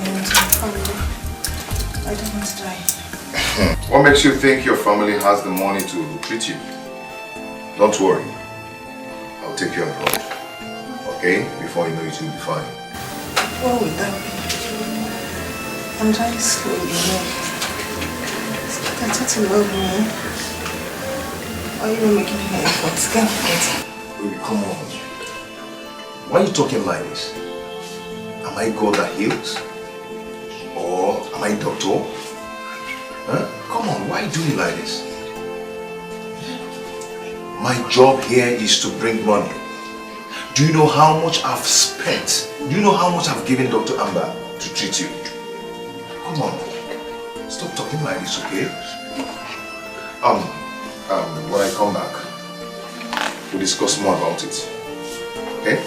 to my family. I don't want to die. What makes you think your family has the money to treat you? Don't worry. I'll take you abroad. Okay? Before you know it, you'll be fine. What would that be? I'm trying slowly here. Start to love me. Why are you not making any efforts? Can't forget. Baby, come on. Why are you talking like this? Am I God that heals? Or am I doctor? Huh? Come on, why are you doing like this? My job here is to bring money. Do you know how much I've spent? Do you know how much I've given Dr. Amber to treat you? Come on. Stop talking like this, okay? When I come back, we'll discuss more about it. Okay?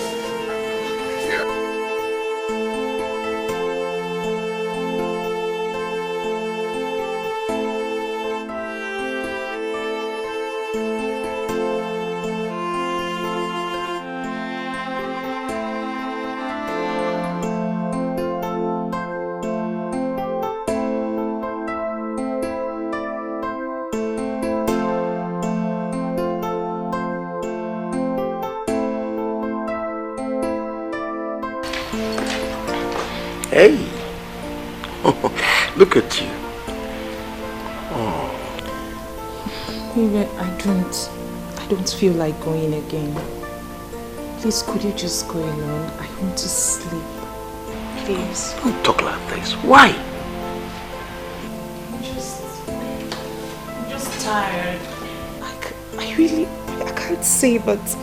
Hey, look at you. Oh. Baby, I don't feel like going again. Please, could you just go alone? I want to sleep. Please. Don't talk like this. Why? I'm just tired. I can't say, but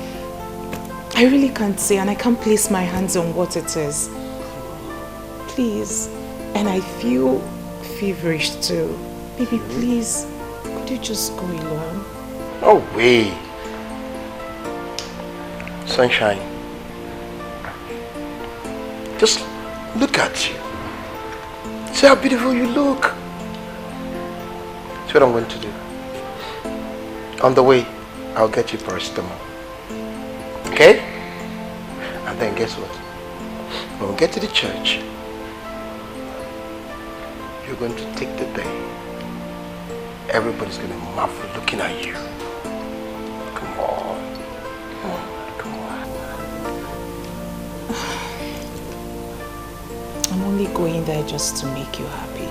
I really can't say, and I can't place my hands on what it is. Please. And I feel feverish too. Baby, please, could you just go alone? No way. Sunshine. Just look at you. See how beautiful you look. That's what I'm going to do. On the way, I'll get you paracetamol. Okay? And then guess what? When we get to the church, you're going to take the day. Everybody's going to marvel looking at you. Come on. Come on. I'm only going there just to make you happy.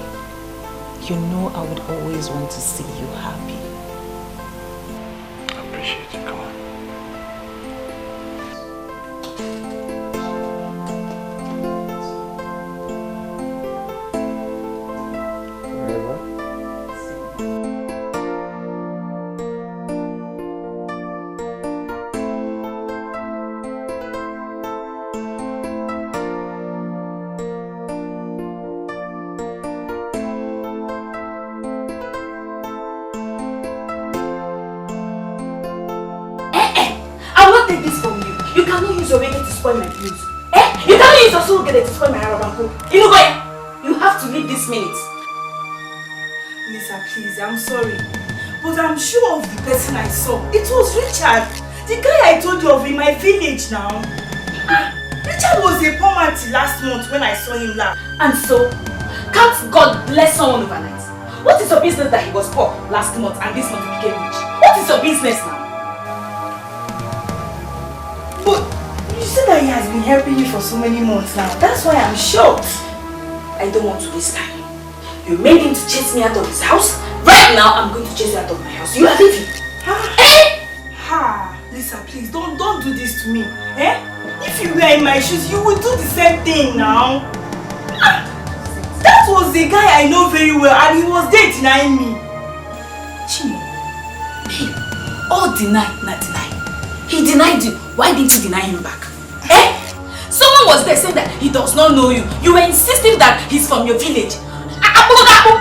You know I would always want to see you happy. I appreciate you. Come on. Spoil my views. You can't use your soul to spoil my Arabanko. You know what? You have to leave this minute. Lisa, please, I'm sorry. But I'm sure of the person I saw. It was Richard. The guy I told you of in my village now. Richard was a poor man till last month when I saw him last. And so, can't God bless someone overnight? What is your business that he was poor last month and this month he became rich? What is your business now? You said that he has been helping you for so many months now. That's why I'm shocked. I don't want to waste time. You made him to chase me out of his house. Right now, I'm going to chase you out of my house. You are leaving. Lisa, please, don't do this to me. If you were in my shoes, you would do the same thing now. That was the guy I know very well, and he was there denying me. Chimo, hey, all deny, not deny. He denied you. Why didn't you deny him back? Someone was there saying that he does not know you. You were insisting that he's from your village. Baby, come!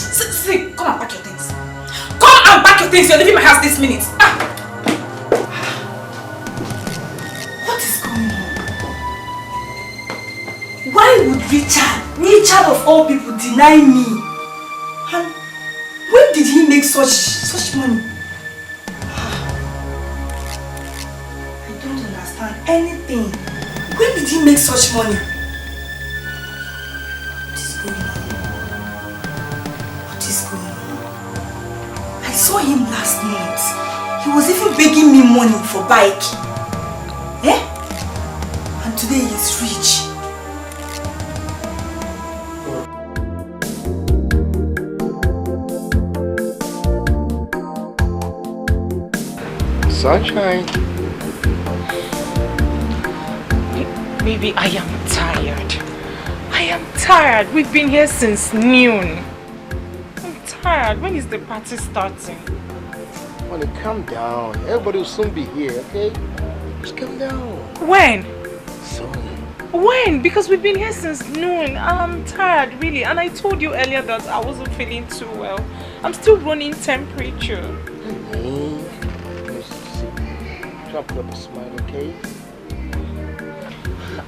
See, come and pack your things. Come and pack your things. You're leaving my house this minute. What is going on? Why would Richard of all people, deny me? And when did he make such money? Anything. When did he make such money? going on? What is going on? I saw him last month. He was even begging me money for bike. Eh? And today he's rich. Sunshine. Baby, I am tired. I am tired. We've been here since noon. I'm tired. When is the party starting? Honey, calm down. Everybody will soon be here, okay? Just calm down. When? Soon. When? Because we've been here since noon. I'm tired, really. And I told you earlier that I wasn't feeling too well. I'm still running temperature. Try to put up a smile, okay?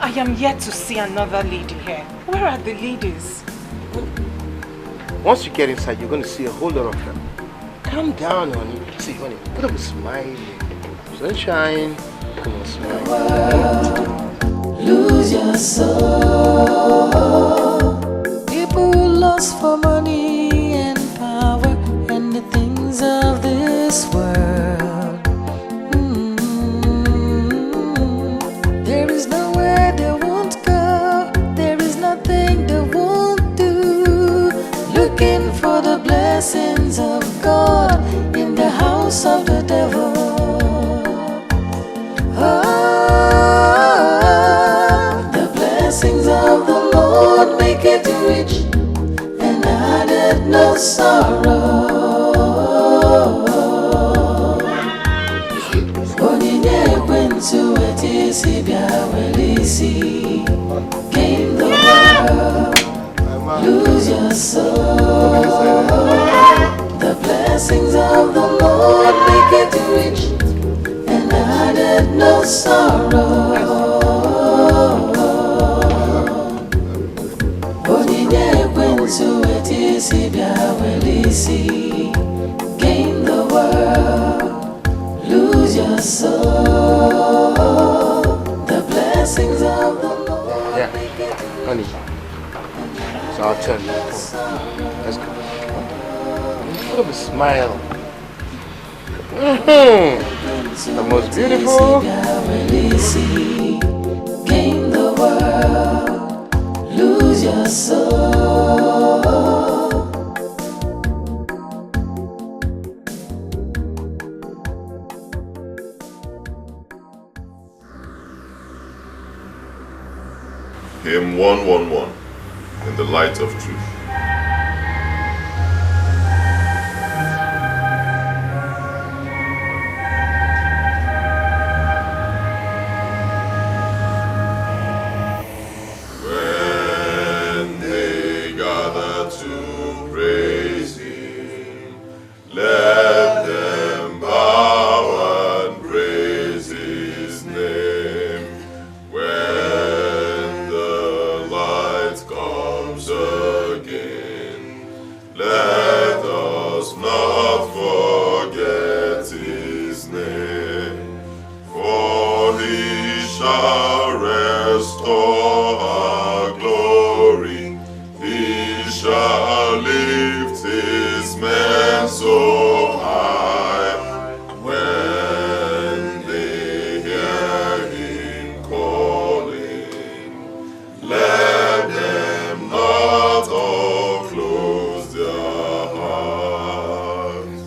I am yet to see another lady here. Where are the ladies? Once you get inside, you're going to see a whole lot of them. Calm down, honey. See, honey, put up a smile. Sunshine. Come on, smile. Lose your soul. People lost for money and power and the things of this world. There is nowhere they won't go. There is nothing they won't do. Looking for the blessings of God in the house of the devil. The blessings of the Lord make it rich and added no sorrow. To it is he gain the world, lose your soul. The blessings of the Lord make it rich and added no sorrow. To it is he gain the world, lose your soul. The blessings of the Lord. Yeah, honey. So I'll tell you. Let's go. Put up a smile. The most beautiful. Gain the world, lose your soul. Hymn 111, in the light of truth. When they gather to praise Him, let them bow and praise His name. When the light comes again, let us not forget His name, for He shall restore our glory. He shall lift His men so high. When they hear Him calling, let them not all close their hearts.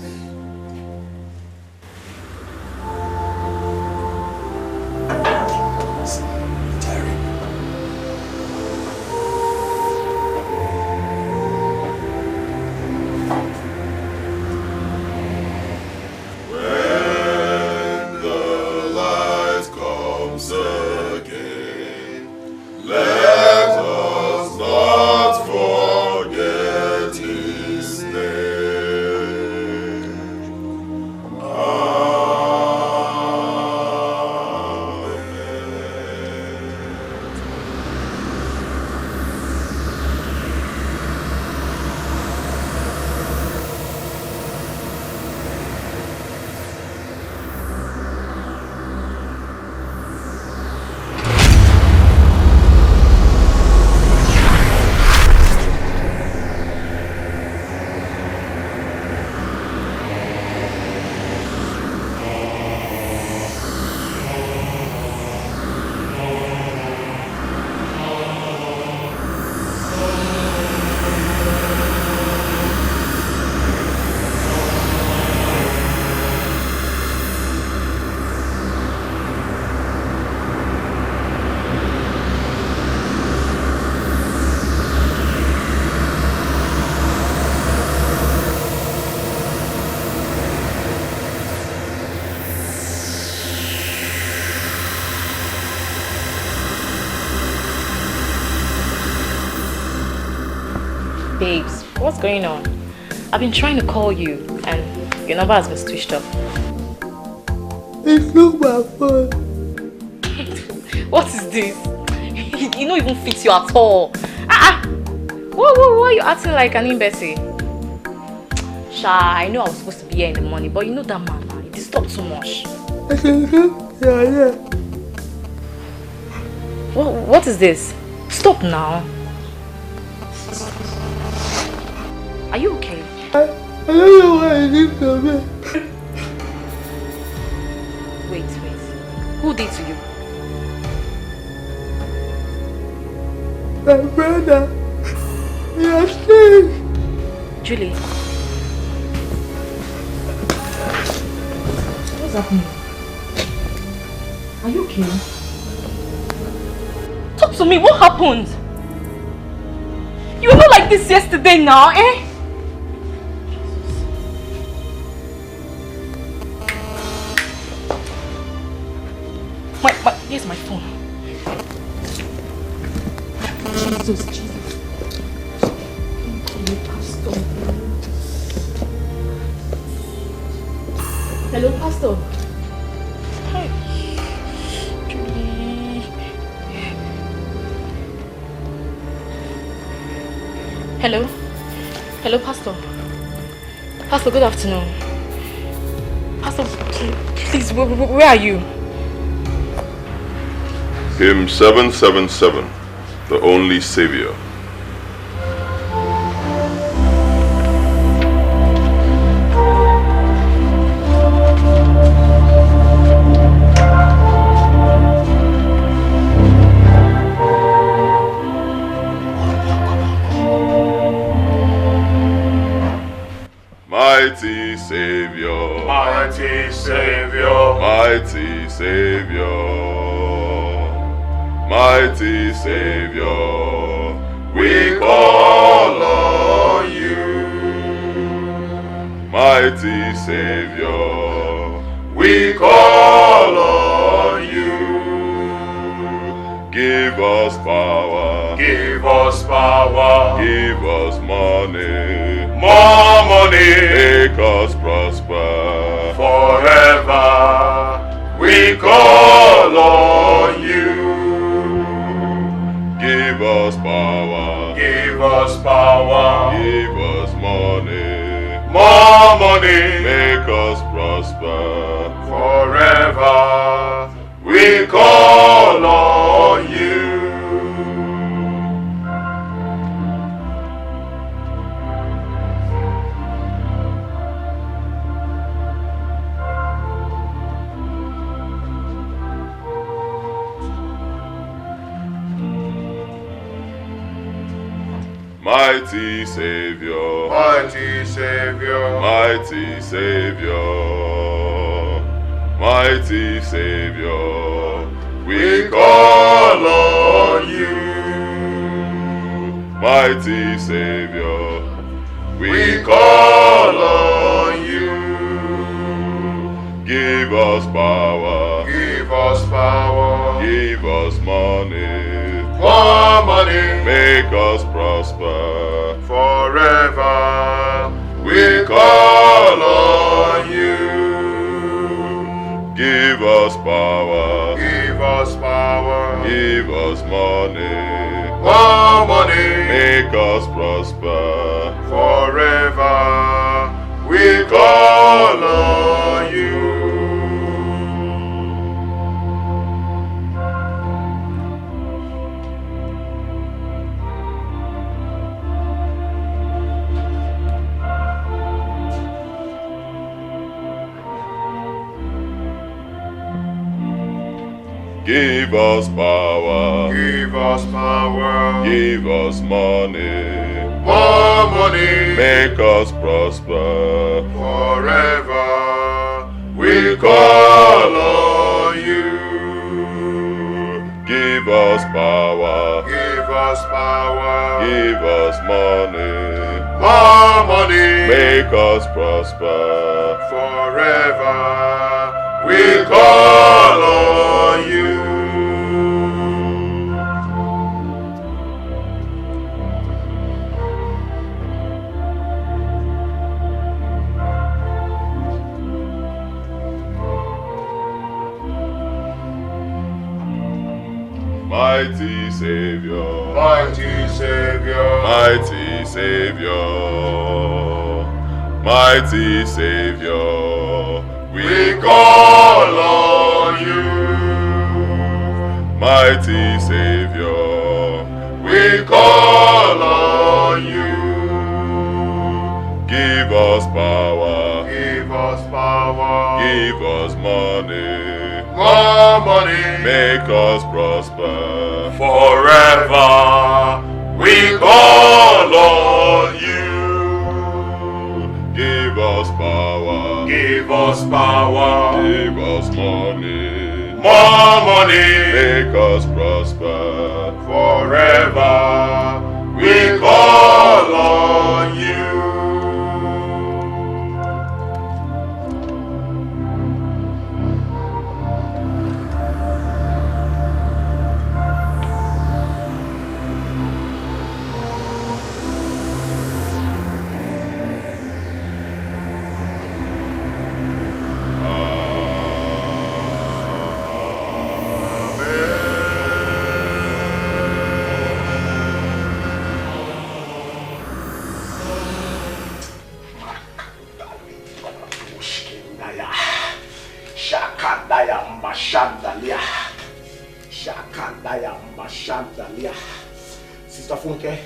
Babes, what's going on? I've been trying to call you and your number has been switched off. It's not my phone. What is this? You don't even fit you at all. Why are you acting like an imbecile? Sha, I know I was supposed to be here in the morning, but you know that man, he disturbed too much. Yeah. What is this? Stop now. Are you okay? I don't know what I did to me. Wait. Who did to you? My brother. He has changed. Julie. What's happening? Are you okay? Talk to me, what happened? You were not like this yesterday now, eh? Here's my phone. Jesus. Hello, Pastor. Hi. Julie. Hello, Pastor. Pastor, good afternoon. Pastor, please, where are you? Hymn 777, The Only Savior. Mighty Savior, Mighty Savior, mighty Savior, mighty Savior, we call on you. Mighty Savior, we call on you. Give us power, give us power, give us money, more money, make us prosper forever. We call on you. Give us power, Give us power, give us money, more money, make us prosper forever. We call on you. Mighty Savior, Mighty Savior, mighty Savior, mighty Savior, we call on you. Mighty Savior, we call on you. Give us power, give us power, give us money, more money, make us prosper forever. We call on you. Give us power, Give us power, give us money, more money, make us prosper forever. We call on you. Give us power, Give us power, give us money, more money, make us prosper forever. We call on you. Give us power, Give us power, give us money, more money, make us prosper forever. We call on you. mighty Savior, mighty Savior, mighty Savior, mighty Savior, we call on you. Mighty Savior, we call on you. Give us power, give us power, give us money, more money, make us prosper. forever. We call on you. Give us power, Give us power, give us money, more money, make us prosper. forever. We call on you. Sister Funke,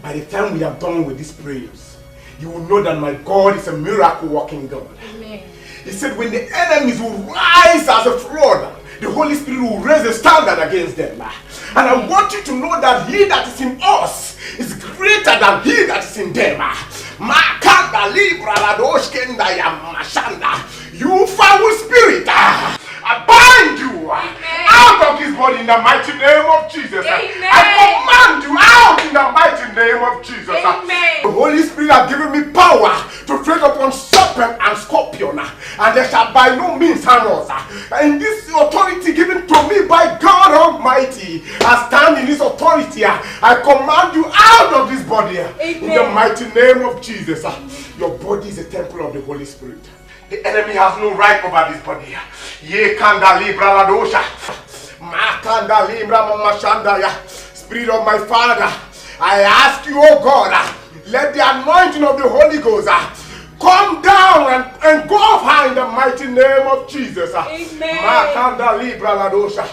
by the time we are done with these prayers, you will know that my God is a miracle working God. Amen. He said when the enemies will rise as a flood, the Holy Spirit will raise a standard against them. And I want you to know that he that is in us is greater than he that is in them. You foul spirit, I bind you out of this body in the mighty name of Jesus. Amen. I command you out in the mighty name of Jesus. Amen. The Holy Spirit has given me power to tread upon serpent and scorpion, and they shall by no means harm us. And this authority given to me by God Almighty, I stand in this authority. I command you out of this body. Amen. In the mighty name of Jesus. Your body is a temple of the Holy Spirit. The enemy has no right over this body. Ye kanda libra la dosha. Ma kanda libra mama shandaya. Spirit of my Father, I ask you, oh God, let the anointing of the Holy Ghost come down and go off high in the mighty name of Jesus. Amen. Ma kanda libra la dosha.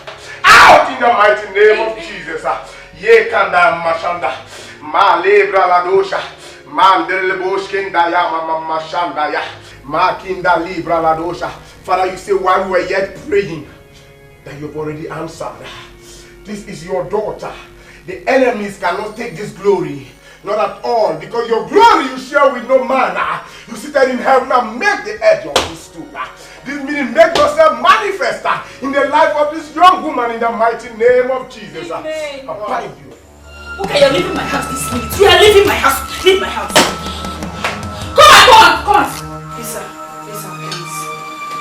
Out in the mighty name of Jesus. Ye kanda mashanda. Ma libra la dosha. Mandele boshkinda ya mama shandaya. Makinda libra la dosha. Father, you say while we were yet praying that you've already answered. This is your daughter. The enemies cannot take this glory. Not at all. Because your glory you share with no man. You seated in heaven and make the edge of this stool. This meaning make yourself manifest in the life of this young woman in the mighty name of Jesus. Amen. I bind you. Okay, you're leaving my house this minute. You are leaving my house. Leave my house. Come on. Lisa, please.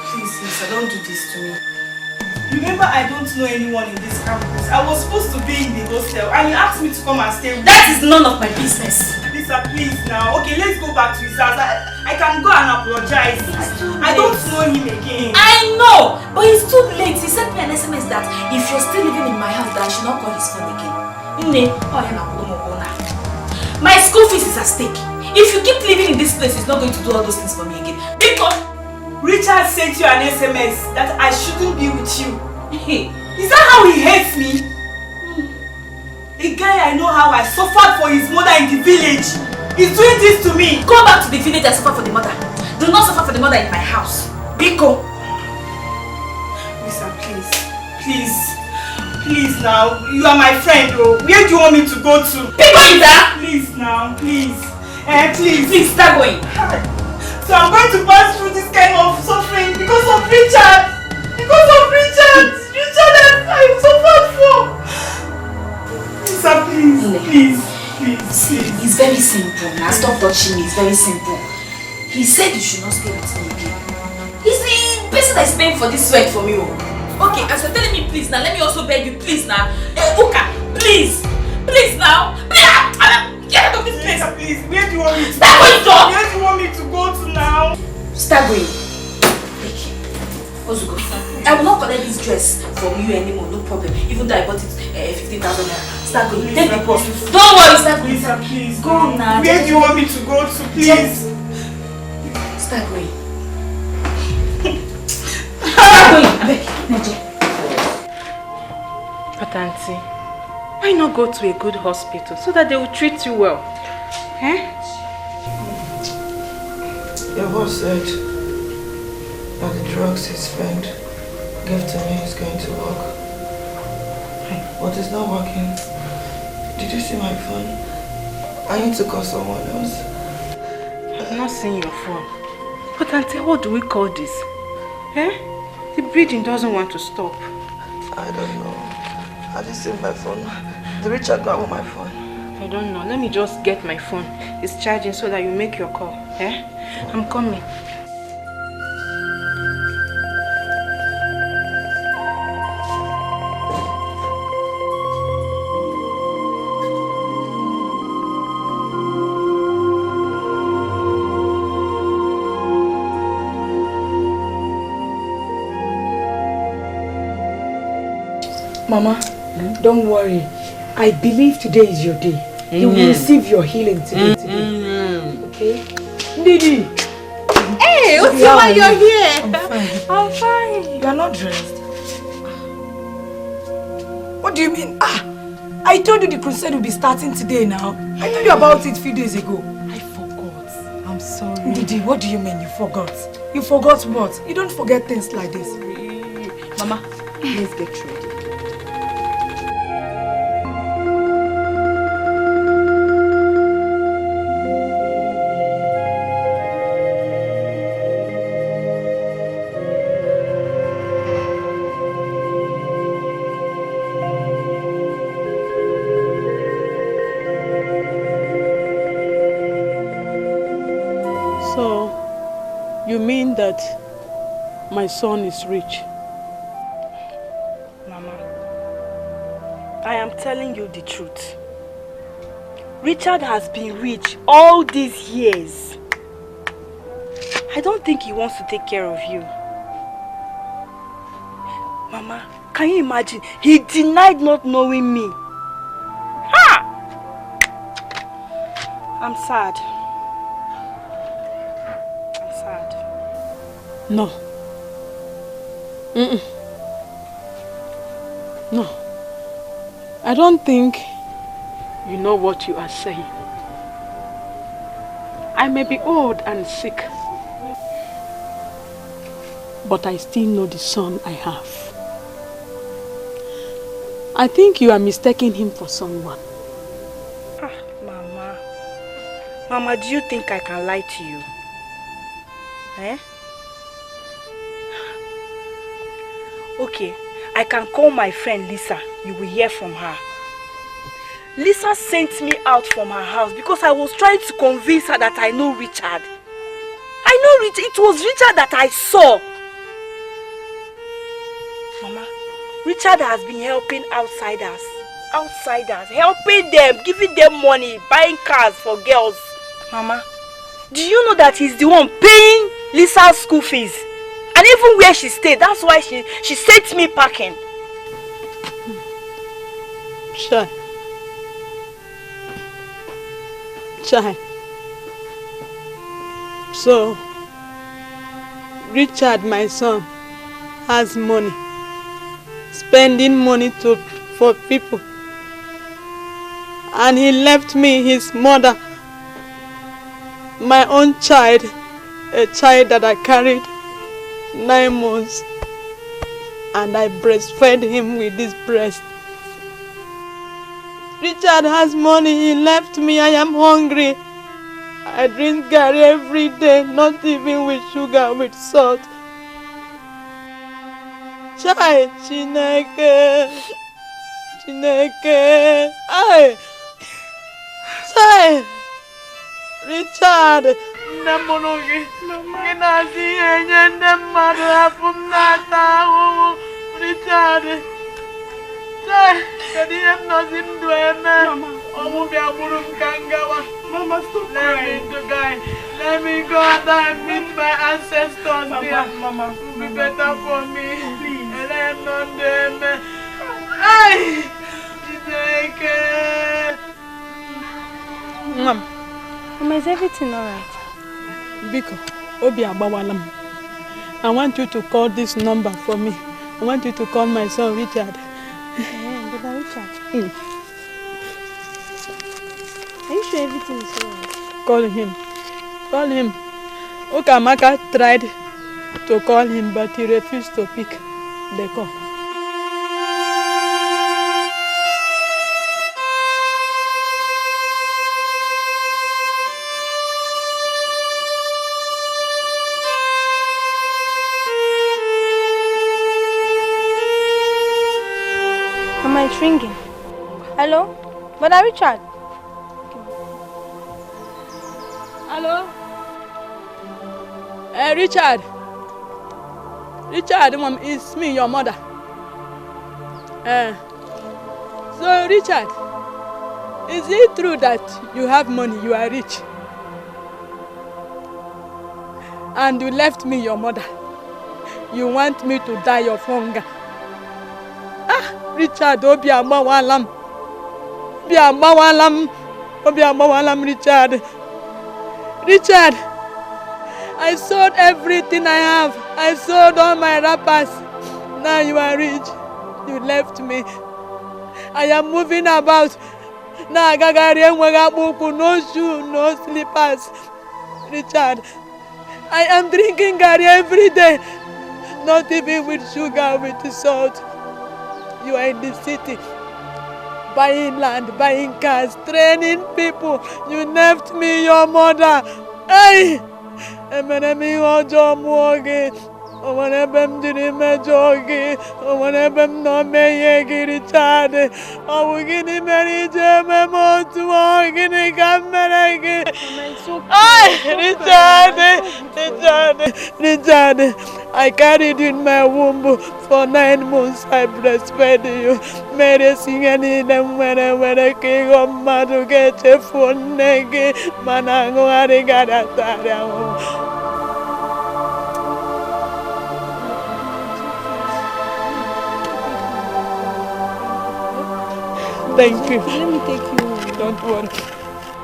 Please, Lisa, don't do this to me. Remember, I don't know anyone in this campus. I was supposed to be in the hostel and you asked me to come and stay with you. That is none of my business. Lisa, please now. Okay, let's go back to his house. I can go and apologize. I don't know him again. I know, but it's too late. He sent me an SMS that if you're still living in my house, that I should not call his phone again. My school fees is at stake. If you keep living in this place, he's not going to do all those things for me again. Because Richard sent you an SMS that I shouldn't be with you. Is that how he hates me? A guy I know how I suffered for his mother in the village. He's doing this to me. go back to the village and suffer for the mother. Do not suffer for the mother in my house. Biko. Lisa, please now. You are my friend, though. Where do you want me to go to? Biko is that? Please now, please. Please start going. So I'm going to pass through this kind of suffering because of Richard. Richard that I suffered for. Lisa, please. It's very simple. Now stop touching me. It's very simple. He said you should not stay with me again. He's the person that is paying for this sweat from you. Okay, as you're telling me please now, let me also beg you please now. Uka, please now. Get out of this place. Lisa, please. Where do you want me to Start going, go? Where do you want me to go to now? Start going. Ozuko, I will not collect this dress from you anymore, no problem. Even though I bought it 15,000 naira. Start going. Take the bus. Don't worry, start going. Lisa, please. Go now. Where do you want me to go to, please? Just start going. Start going. Abeg, Naija. But auntie, why not go to a good hospital so that they will treat you well? Eh? Your boss said that the drugs his friend gave to me is going to work. But it's not working. Did you see my phone? I need to call someone else. I've not seen your phone. But auntie, what do we call this? Eh? The bleeding doesn't want to stop. I don't know. I didn't see my phone. The Richard got on my phone. I don't know. Let me just get my phone. It's charging so that you make your call. Eh? I'm coming. Mama, don't worry. I believe today is your day. You will receive your healing today. Okay? Didi! Hey, Utima, you're here. I'm fine. I'm fine. You are not dressed. What do you mean? I told you the crusade will be starting today now. I told you about it a few days ago. I forgot. I'm sorry. Didi, what do you mean you forgot? You forgot what? You don't forget things like this. Mama, let's get ready. You mean that my son is rich? Mama, I am telling you the truth. Richard has been rich all these years. I don't think he wants to take care of you. Mama, can you imagine? He denied not knowing me. Ha! I'm sad. No. No. I don't think you know what you are saying. I may be old and sick, but I still know the son I have. I think you are mistaking him for someone. Mama. Mama, do you think I can lie to you? Eh? Okay, I can call my friend Lisa. You will hear from her. Lisa sent me out from her house because I was trying to convince her that I know Richard. I know Richard. It was Richard that I saw. Mama, Richard has been helping outsiders. Helping them, giving them money, buying cars for girls. Mama, do you know that he's the one paying Lisa's school fees? And even where she stayed, that's why she sent me packing. Chai. So, Richard, my son, has money. Spending money for people. And he left me his mother, my own child, a child that I carried 9 months, and I breastfed him with this breast. Richard has money, he left me, I am hungry. I drink garri every day, not even with sugar, with salt. Chai, Chineke, ay, Chai, Richard. Namonogi, Nazi, and the mother from Nata, Richard. I didn't know him to a man. Mama, stop crying. Let me go and meet my ancestors. Mama, be better for me. Please. Mama, is everything alright? Biko, Obi Abawalam. I want you to call this number for me. I want you to call my son Richard. Brother Richard. Are you sure everything is alright? Call him. Call him. Ukamaka tried to call him, but he refused to pick the call. Mama, it's ringing. Hello? Brother Richard? Hello? Richard. Richard, Mom, it's me, your mother. So, Richard, is it true that you have money, you are rich? And you left me, your mother. You want me to die of hunger. Richard, Obi Amawalam. Obi Amawalam. Obi Amawalam, Richard. Richard, I sold everything I have. I sold all my wrappers. Now you are rich. You left me. I am moving about. Now no shoe, no slippers. Richard, I am drinking garri every day. Not even with sugar, with salt. You are in the city, buying land, buying cars, training people. You left me, your mother. Hey! Emenemi ojo muoge. Omanebem diri mejoge. Omanebem no meyegi Richard. Awugini meri jeme motu ogini kameregi. Richard, I carried you in my womb for 9 months. I breastfed you. Mere singani dem were king of madu get a phone negi. Manango arigada tara. Thank you. Let me take you home. Don't worry.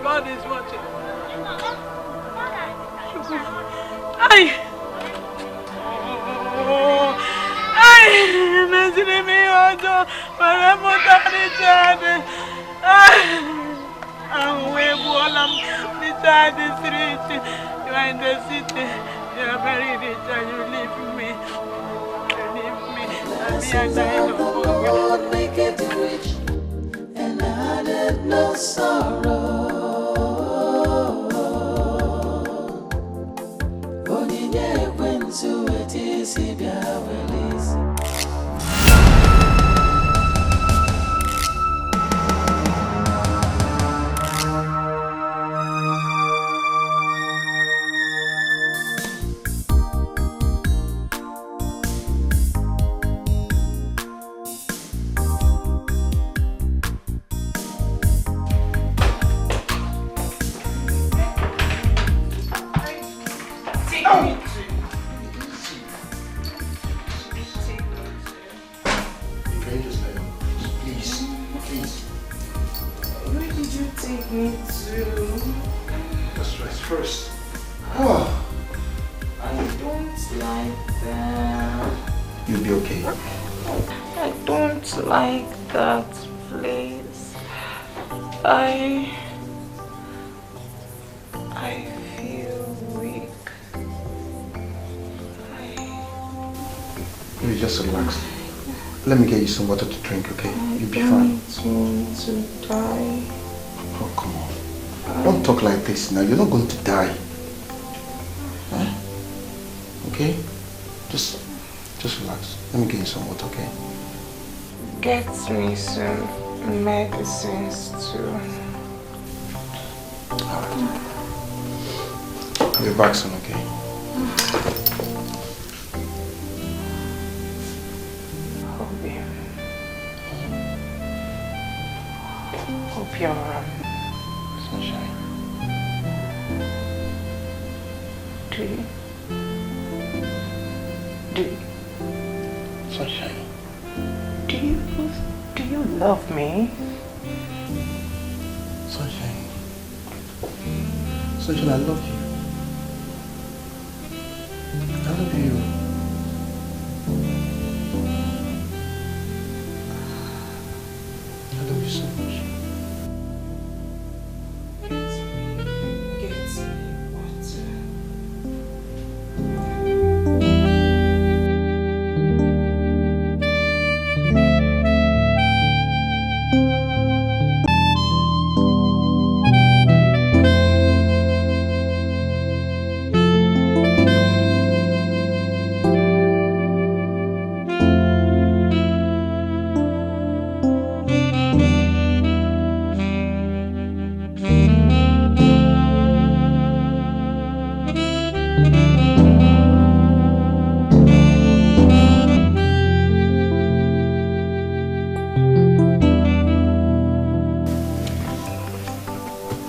God is watching. Ay! Ay! Mesini mi ojo, para motari chade. Ay! Away bolam, the child is rich. You are in the city. You are very rich and you leave me. You leave me. Blessings of the Lord make it rich, and added no sorrow. Onyinye ekwensu etisi bịa welisi. Let me get you some water to drink, okay? You'll be fine. To die. Oh, come on. Don't talk like this now. You're not going to die. Huh? Okay? Just relax. Let me get you some water, okay? Get me some medicines too. Alright. I'll be back soon, okay? Hope you're sunshine. Do you? Sunshine. love me. Sunshine. Sunshine, I love you. I love you. I love you so much.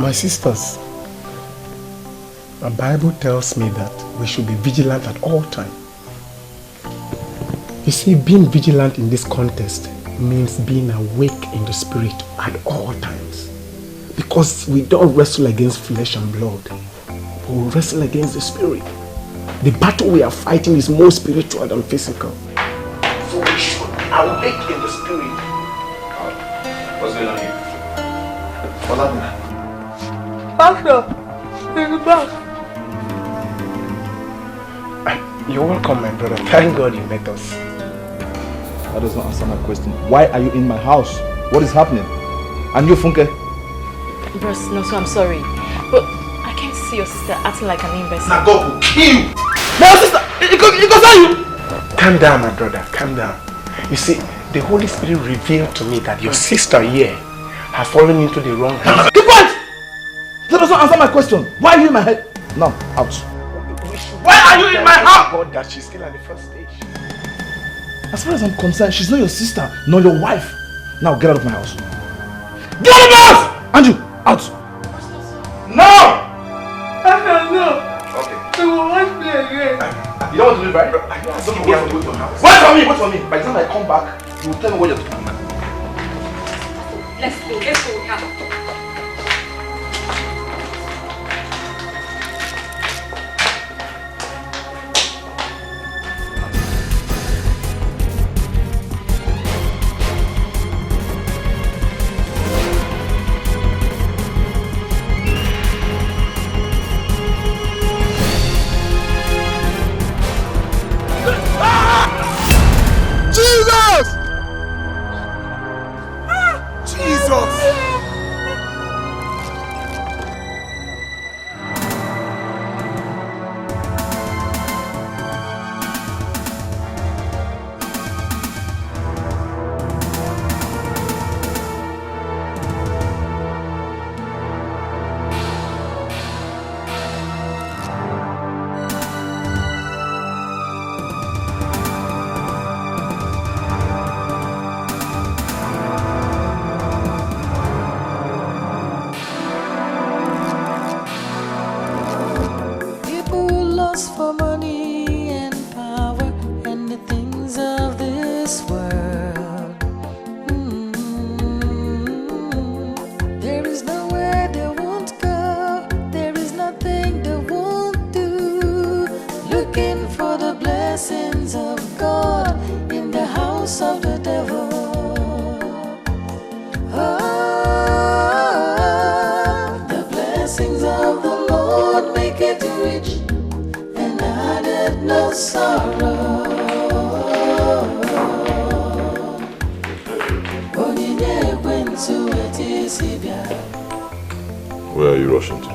My sisters, the Bible tells me that we should be vigilant at all times. You see, being vigilant in this contest means being awake in the spirit at all times. Because we don't wrestle against flesh and blood, we wrestle against the spirit. The battle we are fighting is more spiritual than physical. So we should be awake in the spirit. What's going on here? What's happening? Pastor, he's back. You're welcome, my brother. Thank God you met us. That does not answer my question. Why are you in my house? What is happening? And you, Funke? Bros, no, so I'm sorry. But I can't see your sister acting like an imbecile. Now God will kill you! My sister! It goes on you! Calm down, my brother. Calm down. You see, the Holy Spirit revealed to me that your sister here has fallen into the wrong hands. Keep quiet! That does not answer my question. Why are you in my head? Now, out. Why are you in my house? God, that she's still at the first stage. As far as I'm concerned, she's not your sister, nor your wife. Now, get out of my house. Get out of my house! Andrew, out. No! No. Okay. He will watch me again. You don't want to leave, right? I don't think we have to go to your house. Wait for me, wait for me. By the time I come back, you will tell me what you're talking about. Let's go, come on. For money and power and the things of this world. There is nowhere they won't go. There is nothing they won't do. Looking for the blessings of God in the house of the devil. Oh, the blessings of the Lord make it rich. No sorrow. Where are you rushing to?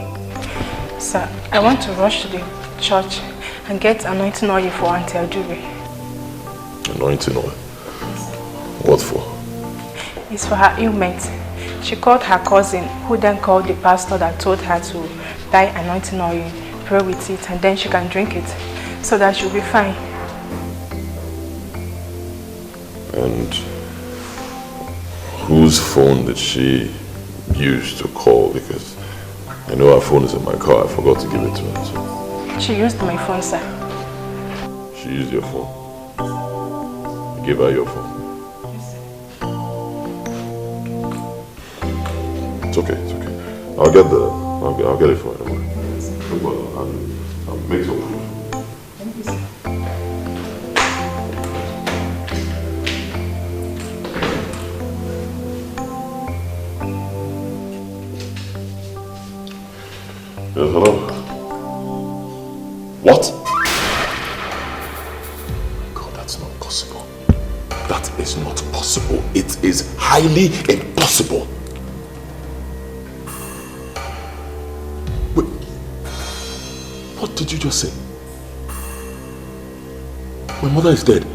Sir, I want to rush to the church and get anointing oil for Auntie Adure. Anointing oil? What for? It's for her ailment. She called her cousin, who then called the pastor that told her to buy anointing oil, pray with it, and then she can drink it, so that she'll be fine. And whose phone did she use to call? Because I know her phone is in my car. I forgot to give it to her. So. She used my phone, sir. She used your phone? You gave her your phone? Yes, sir. It's okay, it's okay. I'll get it for you. Well, I'll make some food. Thank you, sir. Yes, hello? What? God, that's not possible. That is not possible. It is highly impossible. Wait. What did you just say? My mother is dead.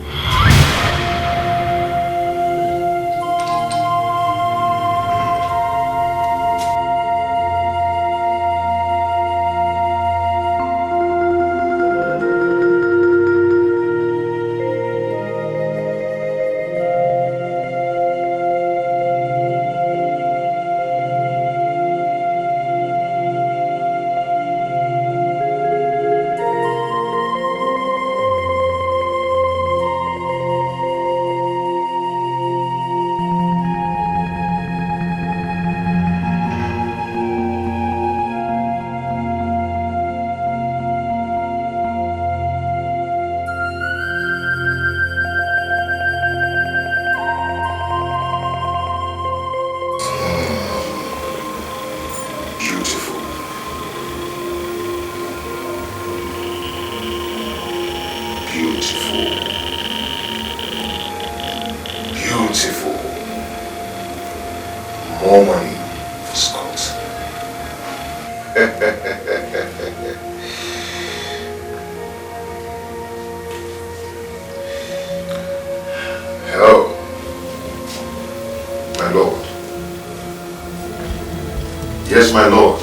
Yes, my lord.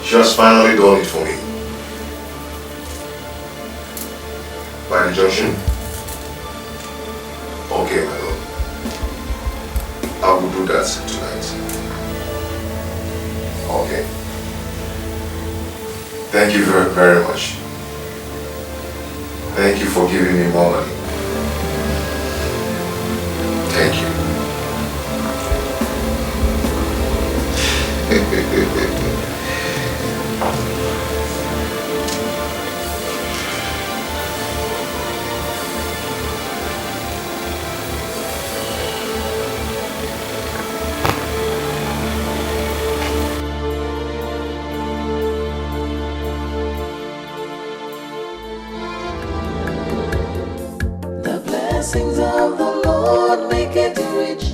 She has finally done it for me. By the junction? Okay, my lord. I will do that tonight. Okay. Thank you very, very much. Thank you for giving me more money. Thank you. The blessings of the Lord make it rich,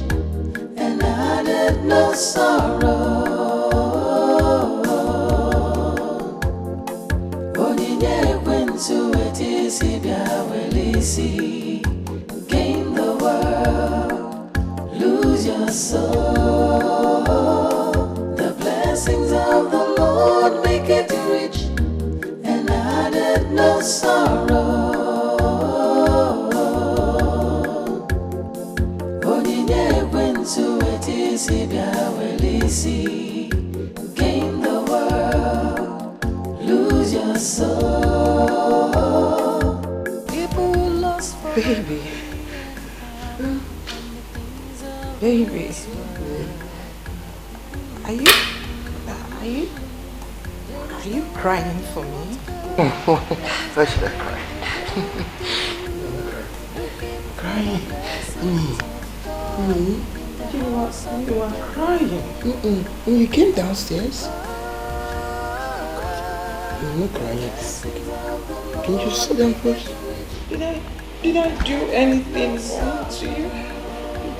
and added no sorrow. Gain the world, lose your soul. The blessings of the Lord make it rich, and added no sorrow. Gain the world, lose your soul. Baby. Baby. Are you crying for me? Why should I cry? Crying? You are crying. When you came downstairs, you're not crying. Can you just sit down first? Did I do anything wrong to you?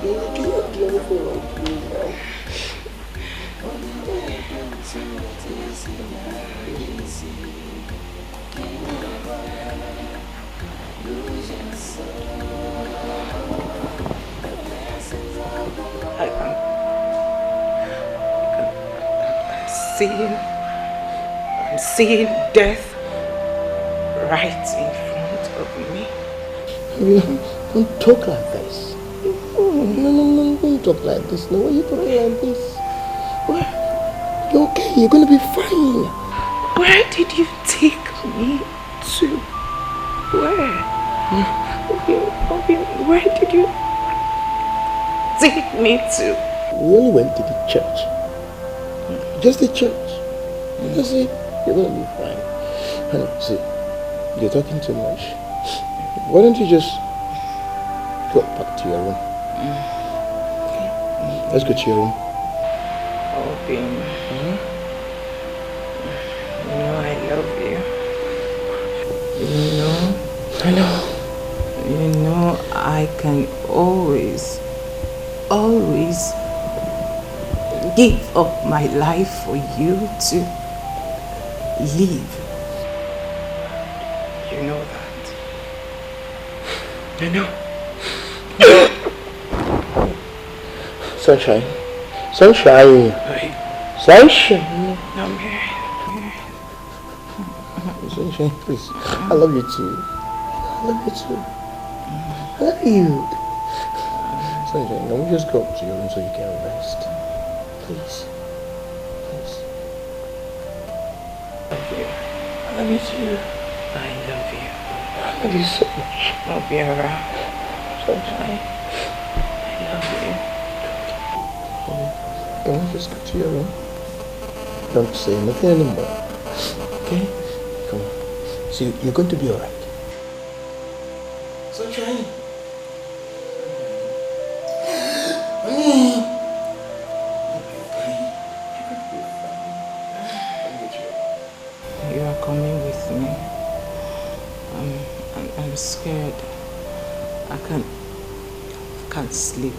Did you do anything wrong to me now? I'm seeing death right in front of me. Don't talk like this. No, don't talk like this. No, why are you talking like this? You're okay, you're gonna be fine. Where did you take me to? Where? Where did you take me to? We only went to the church. Just the church. That's it. You're gonna be fine. Honey, see, you're talking too much. Why don't you just go back to your room? Okay. Let's go to your room. Okay. You know I love you. You know? I know. You know I can always give up my life for you to live. You know that. I know. Sunshine. Sunshine. Sunshine. I'm here. Sunshine, please. I love you too. I love you too. I love you. Sunshine, can we just go up to your room so you can rest? Please. Please. I love you. I love you too. I love you. I love you so much. I'll be around. Sunshine. I love you. Can we just go to your room? Don't say nothing anymore. Okay? Come on. See, you're going to be alright. Sunshine. You are coming with me. I'm scared. I can't sleep.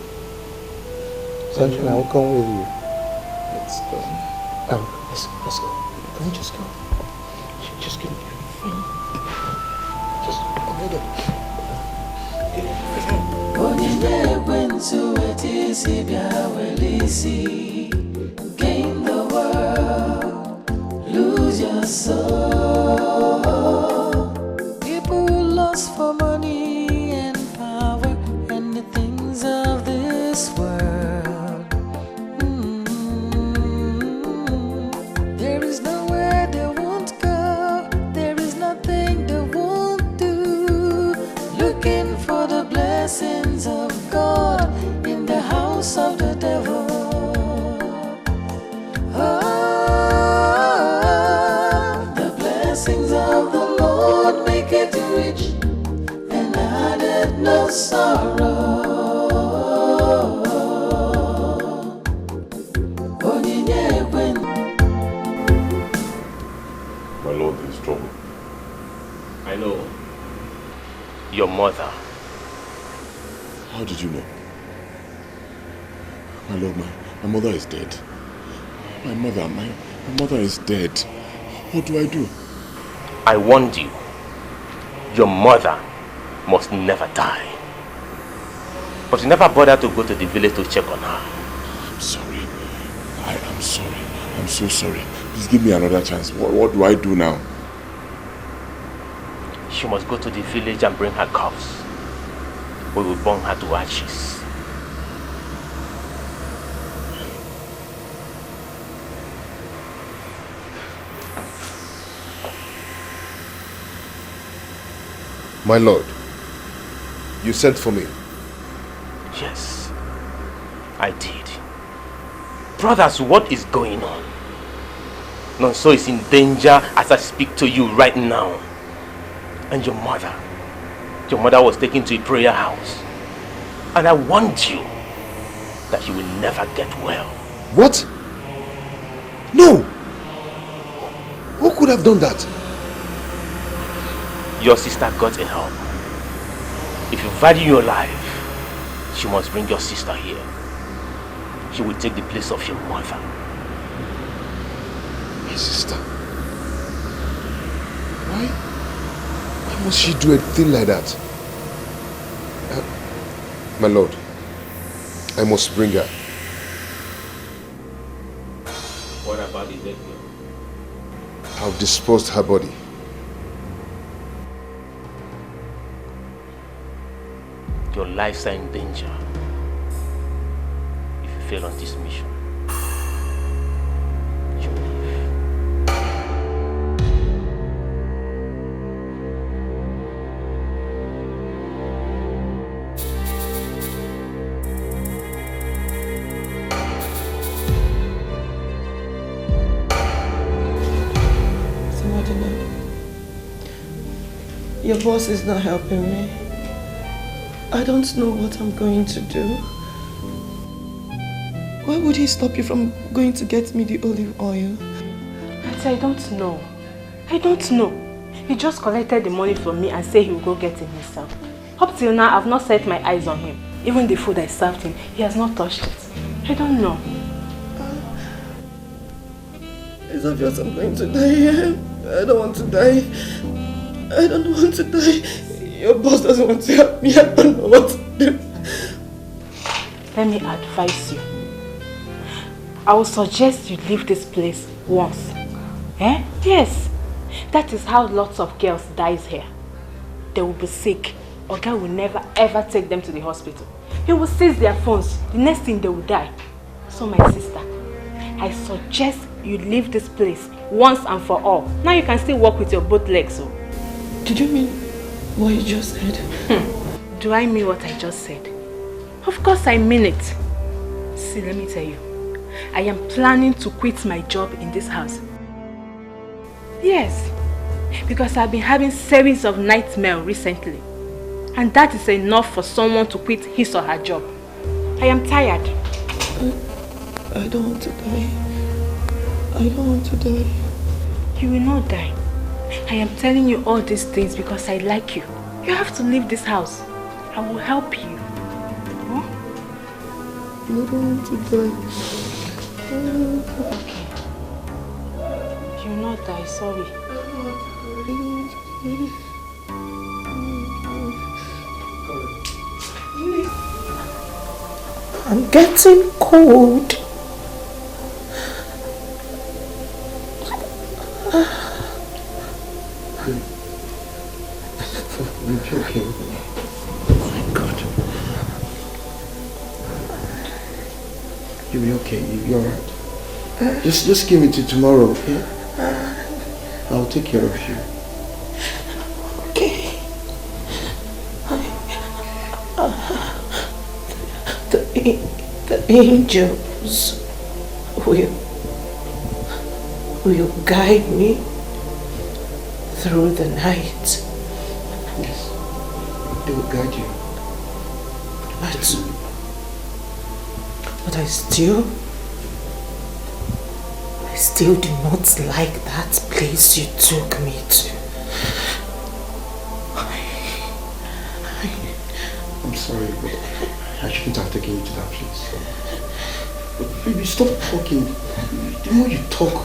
Sunshine, I'll come with you. Let's go. Let's go. Can we just go? Just get me. Just hold on. Gain the world, lose your soul. People lost for money and power and the things of this world. There is nowhere they won't go. There is nothing they won't do. Looking for the blessings of God in the house of the devil. The blessings of the Lord make it rich and added no sorrow. My lord, there is trouble. I know. Your mother. How did you know? My lord, my mother is dead. My mother is dead. What do I do? I warned you. Your mother must never die. But you never bothered to go to the village to check on her. I'm sorry. I am sorry. I'm so sorry. Please give me another chance. What do I do now? She must go to the village and bring her corpse. We will burn her to ashes. My lord, you sent for me. Yes, I did. Brothers, what is going on? Nonso is in danger as I speak to you right now. And your mother was taken to a prayer house. And I warned you that she will never get well. What? No! Who could have done that? Your sister got a help. If you value your life, she must bring your sister here. She will take the place of your mother. My sister? Why must she do a thing like that? My lord, I must bring her. What about the dead girl? I've disposed her body. Your lives are in danger if you fail on this mission. You will leave. Your boss is not helping me. I don't know what I'm going to do. Why would he stop you from going to get me the olive oil? I don't know. I don't know. He just collected the money from me and said he will go get it himself. Up till now, I've not set my eyes on him. Even the food I served him, he has not touched it. I don't know. It's obvious I'm going to die. I don't want to die. I don't want to die. Your boss doesn't want to help me. I don't know what to do. Let me advise you. I would suggest you leave this place once. Eh? Yes. That is how lots of girls dies here. They will be sick. Oga will never ever take them to the hospital. He will seize their phones. The next thing they will die. So my sister, I suggest you leave this place once and for all. Now you can still walk with your both legs. So. Did you mean what you just said? Do I mean what I just said? Of course I mean it. See, let me tell you. I am planning to quit my job in this house. Yes, because I've been having series of nightmares recently. And that is enough for someone to quit his or her job. I am tired. I don't want to die. I don't want to die. You will not die. I am telling you all these things because I like you. You have to leave this house. I will help you. Huh? I don't want to die. Okay. You will not die, sorry. I'm getting cold. You'll be okay. Oh my God. You'll be okay. You'll be alright. Just give me till tomorrow, okay? I'll take care of you. Okay. The angels will guide me through the night. Yes, they will guide you. But I still do not like that place you took me to. I'm sorry, but I shouldn't have taken you to that place. But baby, stop talking. The more you talk,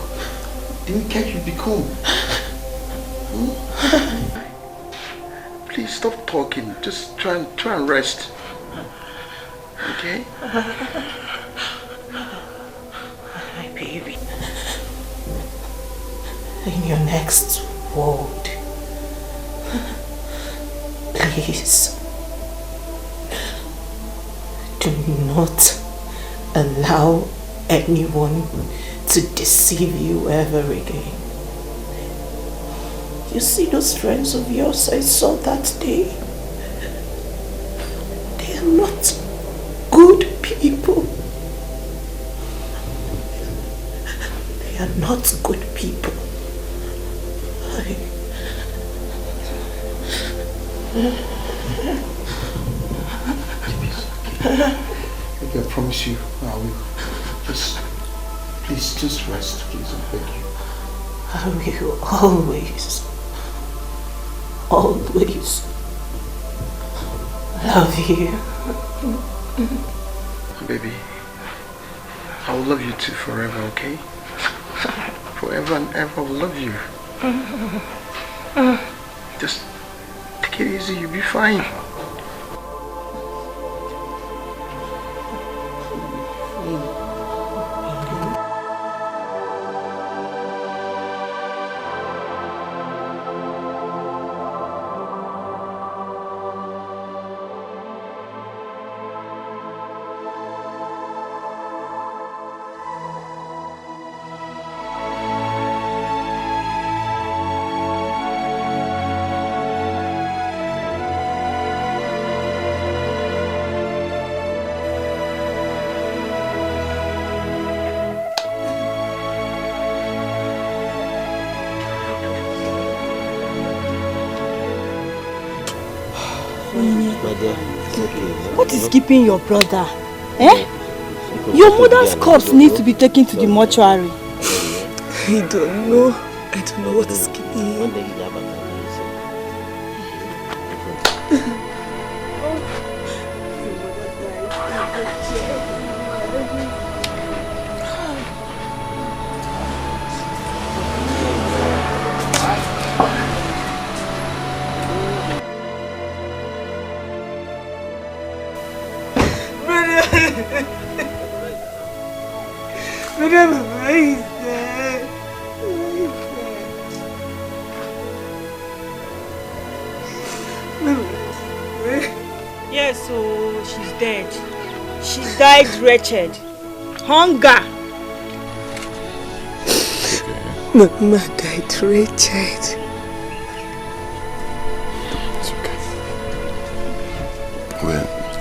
the weaker you become. Please stop talking. Just try and rest. Okay? My baby. In your next world, please do not allow anyone to deceive you ever again. You see those friends of yours I saw that day? They are not good people. They are not good people. Okay, I promise you, I will. Please, just rest, please, I beg you. I will always love you. Baby, I will love you too forever, okay? Forever and ever, I will love you. Just take it easy, you'll be fine. My dear, it's okay. What is keeping your brother? Eh? Your mother's corpse needs to be taken to the mortuary. I don't know. I don't know what is keeping him. Yes, so she's dead. She died wretched. Hunger. Mama died wretched. It's okay.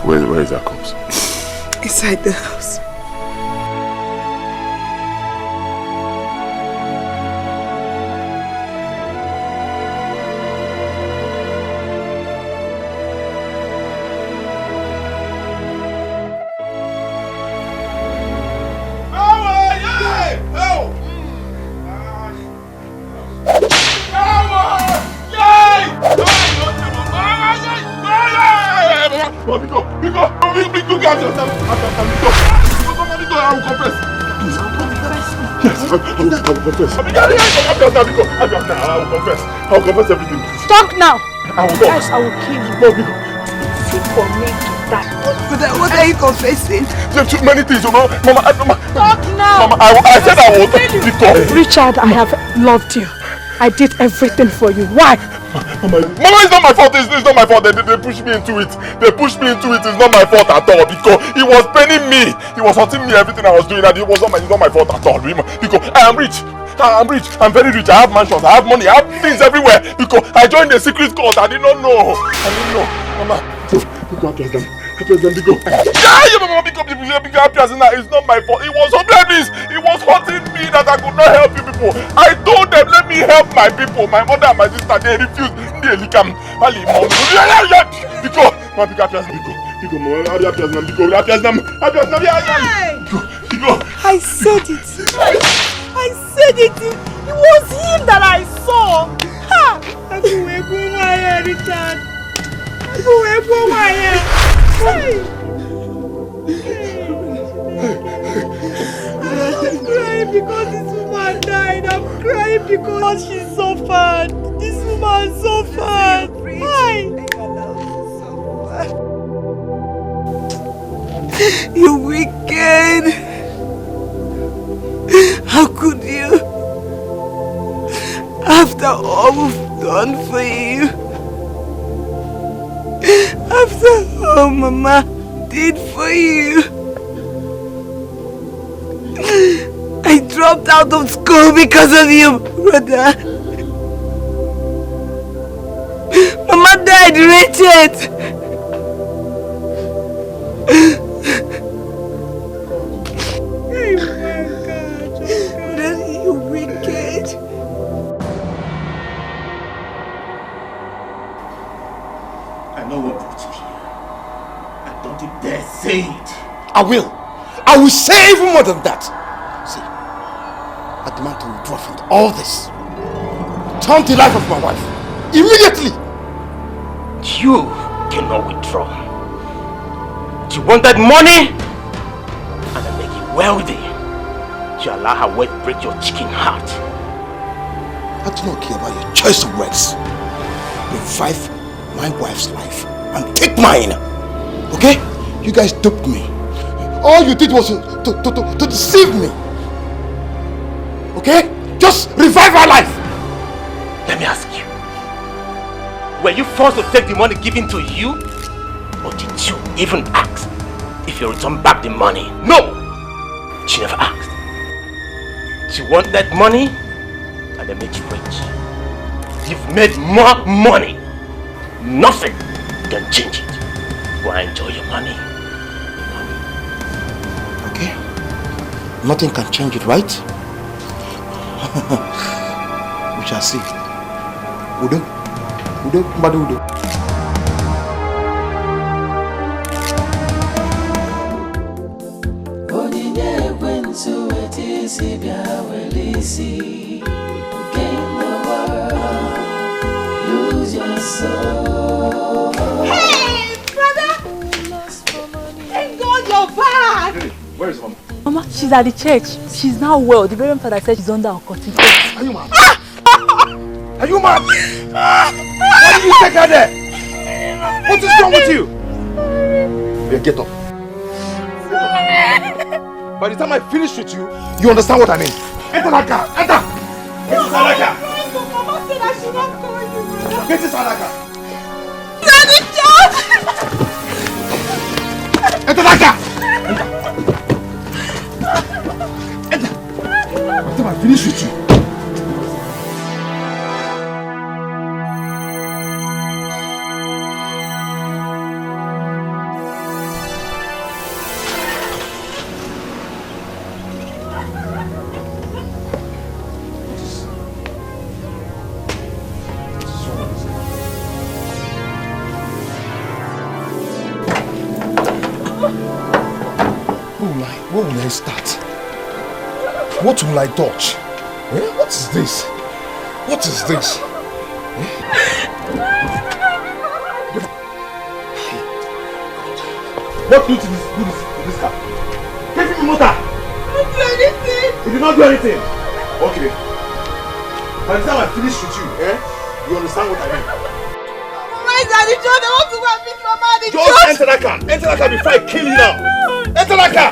Where is that corpse? Inside the house. I'll confess everything. Talk now. I will Yes, I will kill you. No, Biko. Seek for me to die. What are you confessing? There are too many things, you know. Mama, Talk now. Mama, I said I will. Biko. Richard, I have loved you. I did everything for you. Why? Mama, it's not my fault. It's not my fault. They pushed me into it. They pushed me into it. It's not my fault at all. Because he was paining me. He was hurting me. Everything I was doing, and it was not my fault at all. Because I am rich. I'm rich. I'm very rich. I have mansions. I have money. I have things everywhere. Because I joined the secret cult. I did not know. Mama. Because it's not my fault. It was obvious. It was hurting me that I could not help you people. I told them, let me help my people. My mother and my sister, they refused. I said it. I said it. It was him that I saw. Ha! Richard. I'm crying because this woman died. I'm crying because she suffered. This woman suffered. Why? You wicked. How could you? After all we've done for you. After all Mama did for you. I dropped out of school because of you, brother. Mama died wretched. You wicked. I know what brought you here. And don't you dare say it. I will. I will say even more than that. See, I demand to withdraw from all this. Turn the life of my wife. Immediately. You cannot withdraw. You want that money? And I make you wealthy. You allow her wealth break your chicken heart. I do not care about your choice of words. Revive my wife's life and take mine. Okay? You guys duped me. All you did was to deceive me. Okay? Just revive her life. Let me ask you. Were you forced to take the money given to you? Or did you even ask if you return back the money? No! She never asked. She want that money and they make you rich. You've made more money. Nothing can change it. Go and enjoy your money. Okay? Nothing can change it, right? We shall see. Udo? Udo? Mbadu Udo? to it is easy. Gain the world, lose your soul. Hey, brother! Thank God you're back! Where is Mama? Mama, she's at the church. She's now well. The Reverend Father said she's under our cottage. Are you mad? Are you mad? Why did you take her there? What is wrong with you? Yeah, get up. By the time I finish with you, you understand what I mean. Enter that car. Enter. Get inside that car. Mama said I should not call you, brother. Get inside that car. Daddy, John! Enter that car. Enter. By the time I finish with you. Where will I start? What will I dodge? What is this? What is this? What do you do this car? Get in the motor! I didn't do anything! You did not do anything? Okay. By the time I finish with you, you understand what I mean? Where is Daddy John? I want to go and meet Mama and Just enter that car! Enter that car before I kill you now! Enter that car!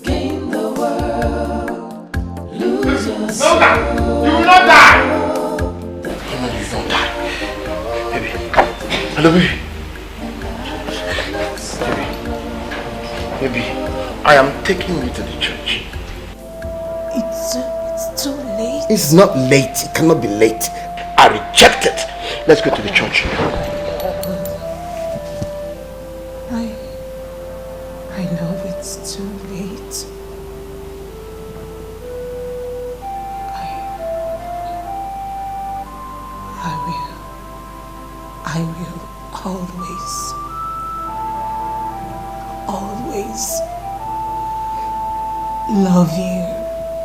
Gain the world, lose your soul. No, you will not die! You don't die. Baby. Hello, baby. Baby, I am taking you to the church. It's too late. It's not late. It cannot be late. I reject it. Let's go to the church. I know it's too late. I will always love you.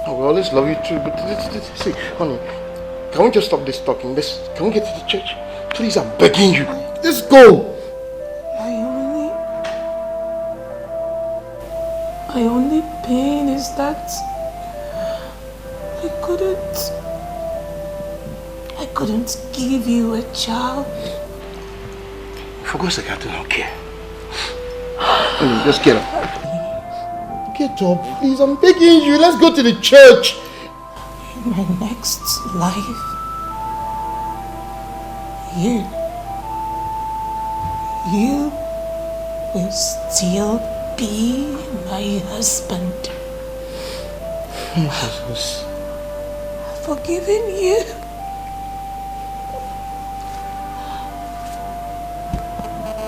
I will always love you too, but see, honey, can we just stop this talking? Can we get to the church? Please, I'm begging you. Let's go. My only pain is that I couldn't give you a child. For God's sake, I do not care. Honey, just get up. Get up, please. I'm begging you. Let's go to the church. In my next life, you will still be my husband. Jesus. I've forgiven you.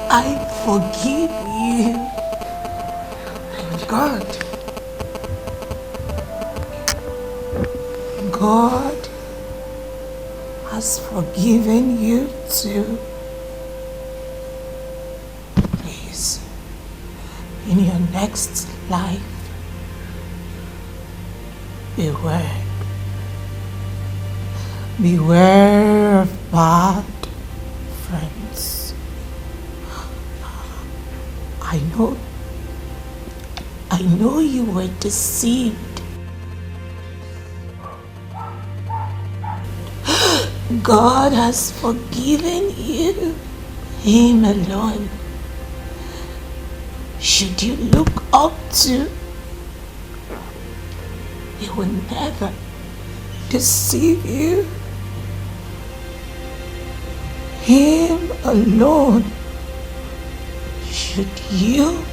I forgive you. And God has forgiven you too. Please, in your next life, beware of bad friends. I know you were deceived. God has forgiven you, Him alone. Should you look up to, He will never deceive you. Him alone should you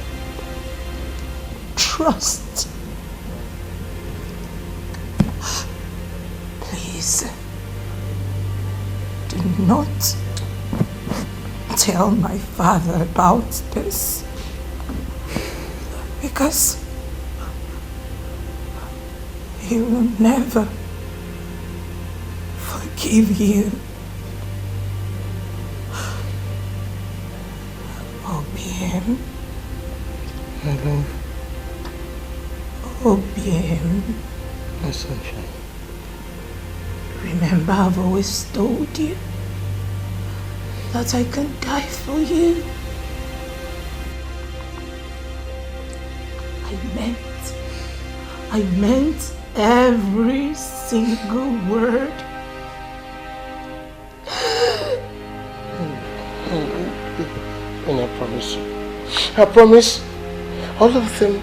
trust. Please, do not tell my father about this, because He will never forgive you. Obiem. My love. Obiem. My sunshine. Remember, I've always told you that I can die for you. I meant every single word. And I promise you, I promise all of them,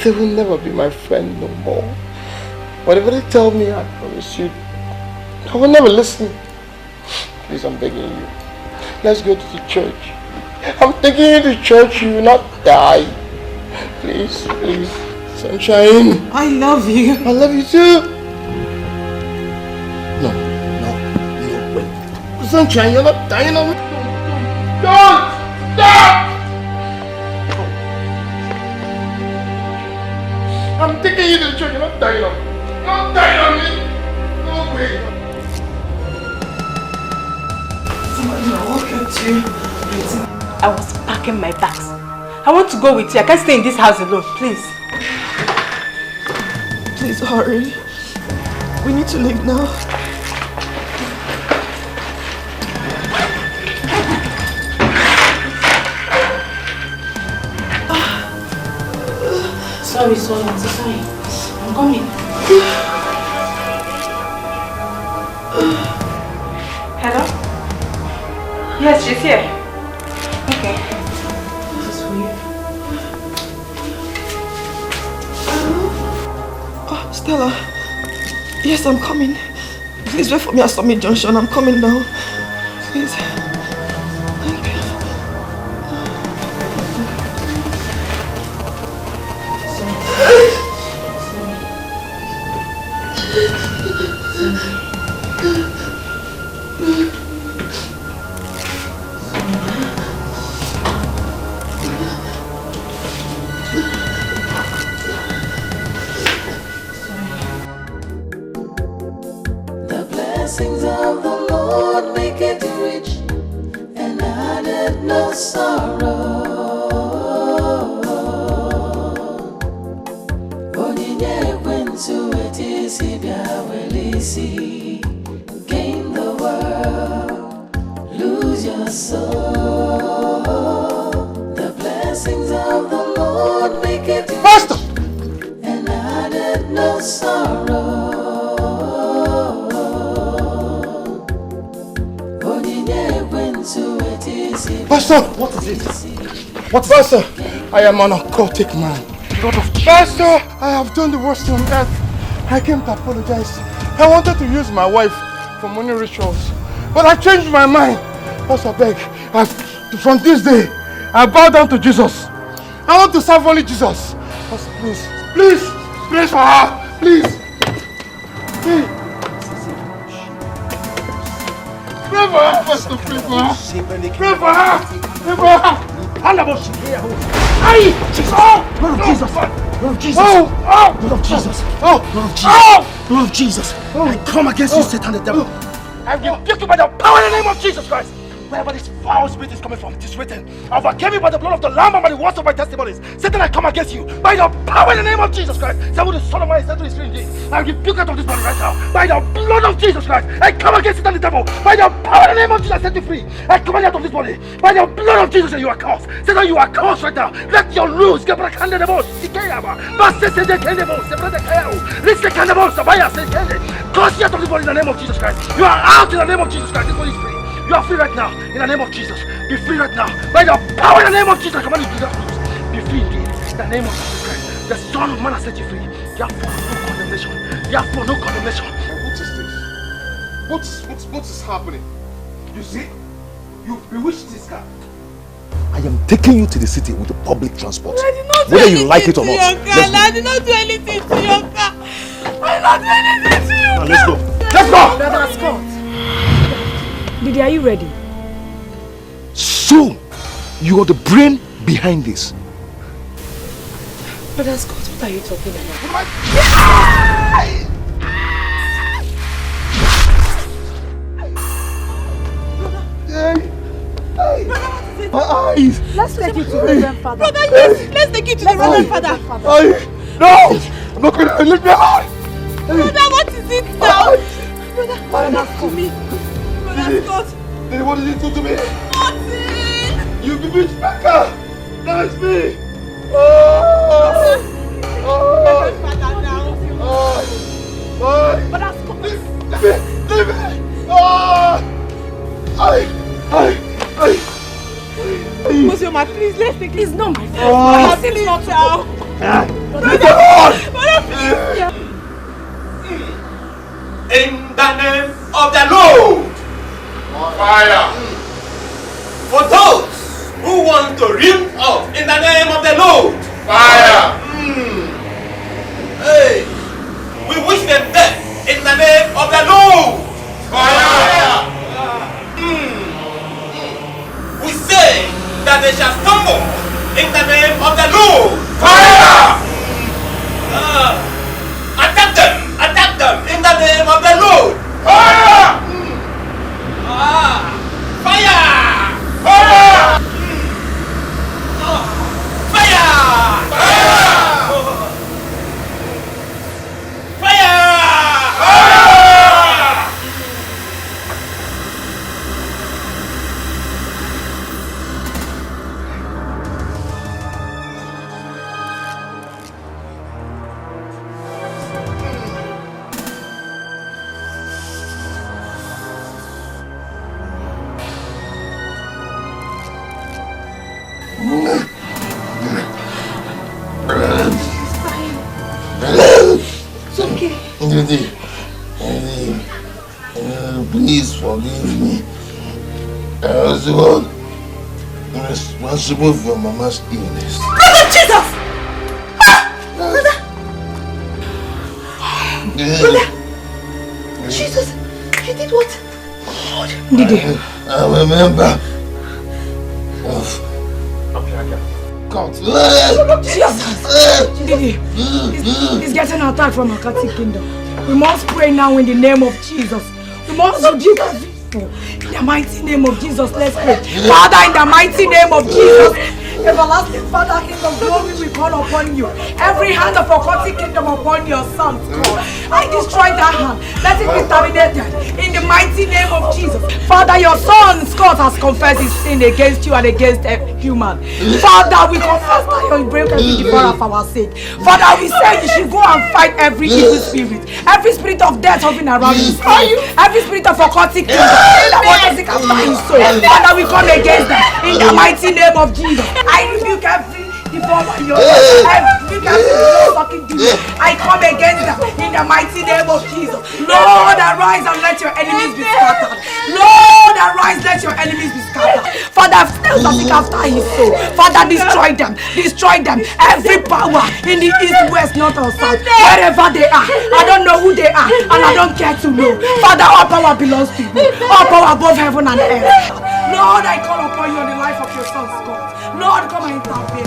they will never be my friend no more. Whatever they tell me, I promise you, I will never listen. Please, I'm begging you. Let's go to the church. I'm taking you to church, you will not die. Please, please. Sunshine. I love you. I love you too. No, wait. Sunshine, you're not dying on me. Don't! Stop! I'm taking you to the church, you're not dying on me. You're not dying on me. No way. Look at you. I was packing my bags. I want to go with you. I can't stay in this house alone, please. Please hurry. We need to leave now. Sorry, I'm so sorry. I'm coming. Hello? Yes, she's here. Okay. This is for you. Oh, Stella. Yes, I'm coming. Please wait for me at Summit Junction. I'm coming now. Please. Thank you. The blessings of the Lord make it rich and added no sorrow. Onyinye ekwensu etisi bịa welisi. Gain the world, lose your soul. The blessings of the Lord make it rich and added no sorrow. Pastor! What is it? What is Pastor? I am an occultic man. Pastor, I have done the worst on earth. I came to apologize. I wanted to use my wife for money rituals, but I changed my mind. Pastor, beg, from this day, I bow down to Jesus. I want to serve only Jesus. Pastor, please, pray for her, please. Pray for her, Pastor, pray for her. Pray for her. Pray for her. Aye! Jesus! Lord of Jesus! Lord of Jesus! Lord of Jesus! Lord of Jesus! I come against you, Satan the devil. I rebuke you by the power in the name of Jesus Christ. Wherever this foul spirit is coming from, it is written, I overcame you by the blood of the Lamb and by the words of my testimonies. Satan, I come against you by the power in the name of Jesus Christ. Say, who the Son of Man is set to his free indeed. I rebuke out of this body right now by the blood of Jesus Christ. I come against Satan the devil by the power in the name of Jesus. I set you free. I come out of this body by the blood of Jesus, and you are cursed. Satan, you are cursed right now. Let your rules get back under the boss. Curse you out of this body in the name of Jesus Christ. You are out in the name of Jesus Christ. This body is free. You are free right now, in the name of Jesus. Be free right now, by the power in the name of Jesus. Command you to be free indeed, in the name of Jesus Christ. The Son of Man has set you free. Therefore, no condemnation. Therefore, no condemnation. What is this? What is happening? You see? You've bewitched this guy. I am taking you to the city with the public transport. I did not do whether anything you like it or to not. your car. I did not do anything to your car. I did not do anything to your car. Now let's go. Let's go! Brother Scott. Didi, are you ready? So, you are the brain behind this. Brother Scott, What are you talking about? My eyes! Let's take you to the Reverend Father. Brother, yes! Let's take you to the Reverend Father. No! I'm not gonna leave me alone! Brother, what is it now? Brother, to me. Brother Scott. What did you do to me? Nothing! You bitch backer! That's me! Reverend Father now. Brother Scott. Leave me! Monsieur, please, let's take it. It's not my fault. Brother, please not now. Brother, please. In the name of the Lord. Fire. For those who want to rip off in the name of the Lord. Fire. Hey, we wish them death in the name of the Lord. Fire. We say that they shall stumble in the name of the Lord. Fire. Attack them in the name of the Lord. Fire. Fire! Fire! Fire! Fire! Fire! It's okay. Please forgive me. I was the one responsible for Mama's illness. Brother Jesus! Brother! Brother! Jesus! You did what? Did I'm a member of God. Jesus! Didi, he's getting attacked from Akati Kingdom. We must pray now in the name of Jesus. We must rebuke every evil. In the mighty name of Jesus, let's pray. Father, in the mighty name of Jesus, everlasting Father, King of glory, we call upon you. Every hand of Akati Kingdom upon your sons, God. I destroy that hand. Let it be terminated. In the mighty name of Jesus. Father, your son, Scott, has confessed his sin against you and against every human. Father, we confess that you break every devourer for our sake. Father, we say you should go and fight every evil spirit. Every spirit of death hovering around his soul. Every spirit of occultic kingdom that wants to after his soul. Father, we come against them. In the mighty name of Jesus. I rebuke every devourer in your life. I rebuke every fucking demon. I come against them. In the mighty name of Jesus. Lord, arise and let your enemies be scattered. Lord, arise, let your enemies be scattered. Father, still seek after his soul. Father, destroy them. Destroy them. Every power in the east, west, north or south, wherever they are. I don't know who they are and I don't care to know. Father, all power belongs to you. All power above heaven and earth. Lord, I call upon you on the life of your sons, God. Lord, come and intervene.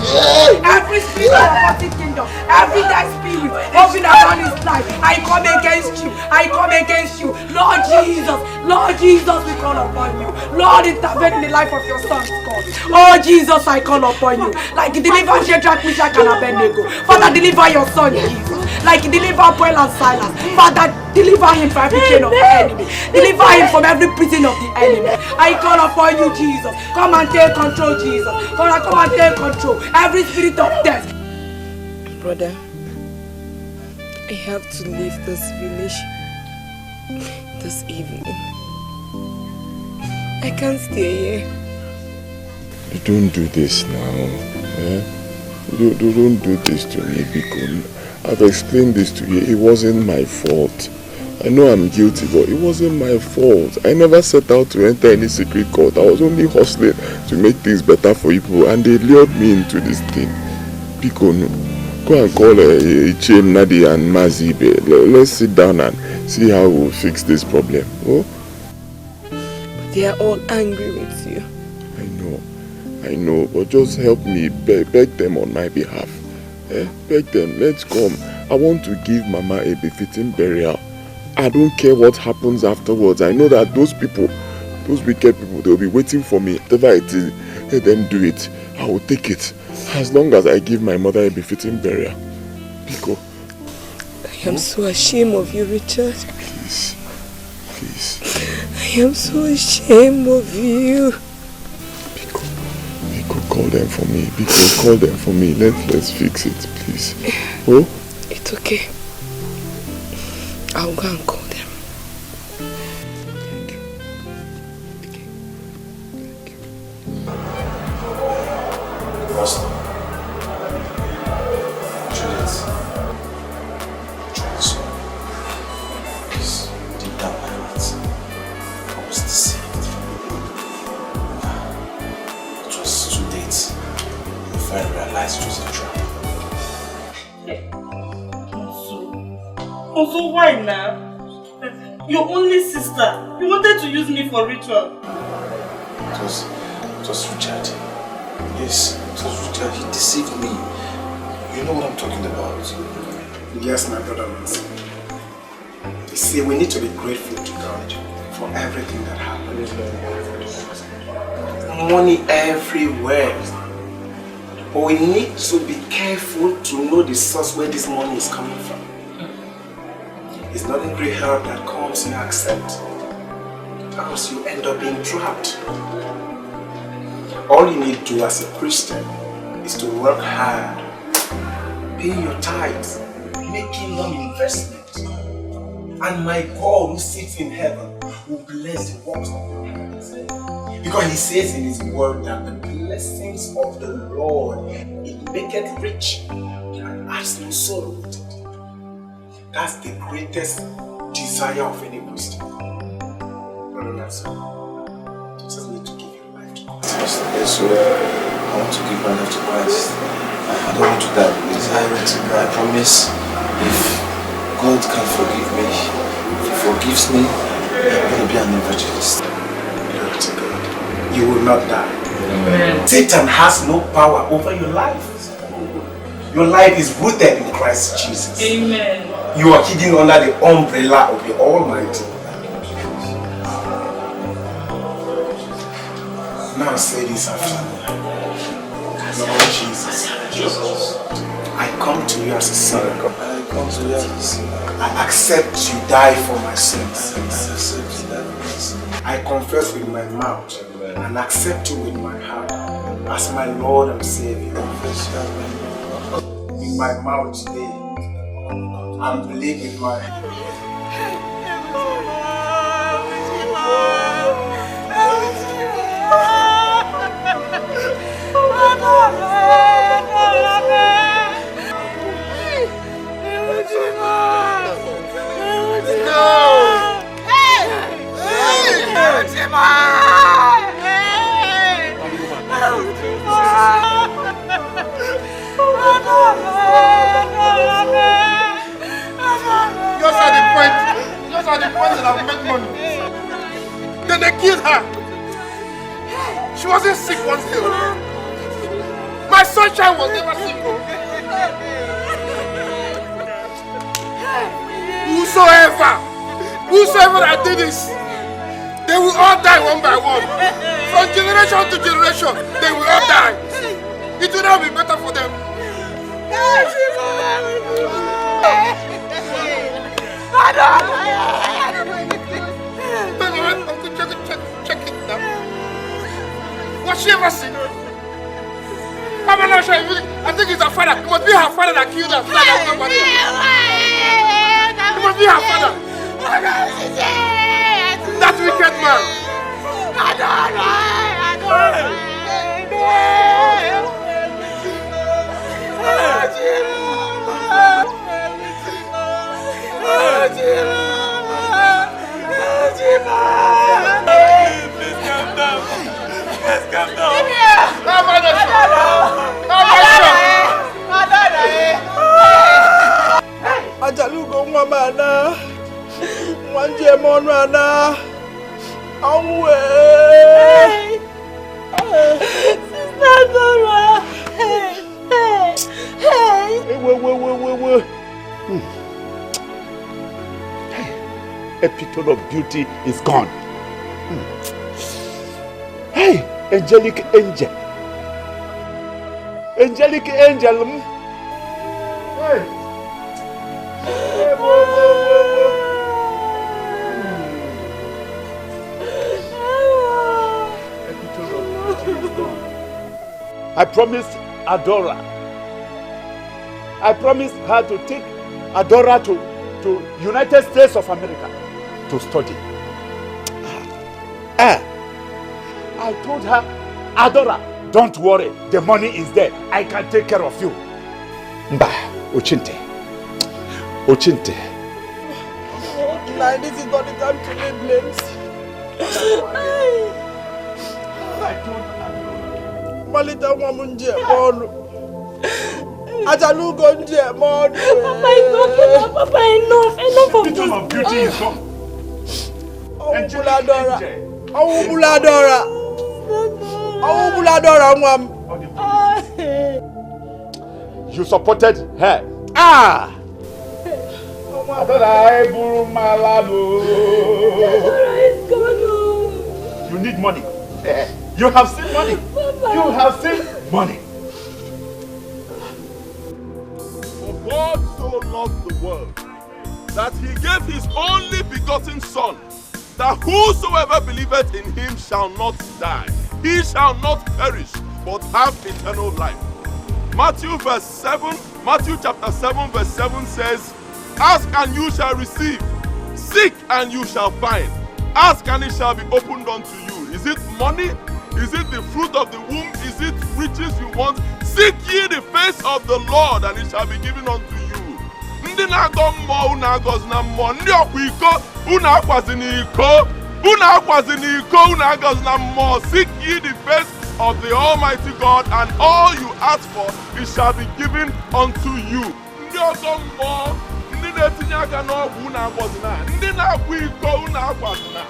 Every spirit of the kingdom, every dead spirit moving around his life, I come against you. I come against you. Lord Jesus, we call upon you. Lord, intervene in the life of your sons, God. Oh, Jesus, I call upon you. Like you deliver Shadrach, Meshach, and Abednego. Father, deliver your son, Jesus. Like you deliver Paul and Silas. Father, deliver him from every chain of the enemy. Deliver him from every prison of the enemy. I call upon you, Jesus. Come and take control, Jesus. Come and take control. Every spirit of death. Brother, I have to leave this village this evening. I can't stay here. You don't do this now. You don't do this to me because I've explained this to you. It wasn't my fault. I know I'm guilty, but it wasn't my fault. I never set out to enter any secret court. I was only hustling to make things better for people, and they lured me into this thing. Pico, go and call Ichiem, Nadi and Mazibe. Let's sit down and see how we'll fix this problem. Oh? But they are all angry with you. I know, but just help me beg them on my behalf. Beg them, let's come. I want to give Mama a befitting burial. I don't care what happens afterwards. I know that those people, those wicked people, they'll be waiting for me. Whatever it is, let them do it. I will take it. As long as I give my mother a befitting burial. Biko. I am so ashamed of you, Richard. Please. Please. I am so ashamed of you. Biko, call them for me. Biko, call them for me. Let's fix it, please. Oh? It's okay. I'll go and call them. Thank you. Okay. Thank you. Pastor. Juliet. Juliet, please, deep down my heart, I was deceived. It was too late before I realized it was a trap. Also, why now? Your only sister. You wanted to use me for ritual. It was Richard. Yes, it was Richard. He deceived me. You know what I'm talking about. Yes, my brother Nancy. You see, we need to be grateful to God for everything that happened. Money everywhere. But we need to be careful to know the source where this money is coming from. It's not a great help that comes and accept. Else you end up being trapped. All you need to do as a Christian is to work hard, pay your tithes, making long investments. And my God who sits in heaven will bless the works of your hands. Because he says in his word that the blessings of the Lord, it maketh rich and adds no sorrow with it. That's the greatest desire of any Christian. Brother Nelson, you just need to give your life to Christ. Yes, so I want to give my life to Christ. I don't want to die because I promise if God can forgive me, if he forgives me, I'm going to be an evangelist. Glory to God. You will not die. Amen. Satan has no power over your life. Your life is rooted in Christ Jesus. Amen. You are hidden under the umbrella of the Almighty. Now say this after me. Lord Jesus, I come to you as a son. I come to you as a son. I accept you die for my sins. I confess with my mouth and accept you with my heart as my Lord and Savior. With my mouth today, and believe with my Yours are the point that I've made money. Then they killed her. She wasn't sick once day. My sunshine was never sick. Whosoever that did this, they will all die one by one. From generation to generation, they will all die. It will not be better for them. Check it now. Was she ever seen? I'm not sure. I think it's her father. It must be her father that killed her. It must be her father. That wicked man. Let's calm down. Ajalugo Mamana, one Gemon Rana, away. Sister Dora, Hey! Wait. Epitome of beauty is gone. Hey, angelic angel. Angelic angel. Hey. I promised Adora. I promised her to take Adora to United States of America to study. I told her, Adora, don't worry, the money is there. I can take care of you. Mba, Ochinte. Like this is not the time to lay blames. I told Malita Wamunje, Monu. Ajalugo Nje, Monu. Papa, it's okay, Papa, enough of this. Epitome of beauty is gone. You supported her. You need money. You have seen money. You have seen money. For God so loved the world that he gave his only begotten Son, that whosoever believeth in him shall not die, he shall not perish, but have eternal life. Matthew chapter 7 verse 7 says, ask and you shall receive, seek and you shall find, ask and it shall be opened unto you. Is it money? Is it the fruit of the womb? Is it riches you want? Seek ye the face of the Lord and it shall be given unto you. Ndị na-agọ mmụọ unu agọzi na mmụọ, ndị ọkwa iko unu akwazi n'iko, unu akwazi n'iko unu agọzi na mmụọ. Seek ye the face of the Almighty God, and all you ask for it shall be given unto you. Ndị ọgọ mmụọ, ndị na-etinye aka n'ọgwụ unu agọzi na, ndị na-akwa iko unu akwazi na.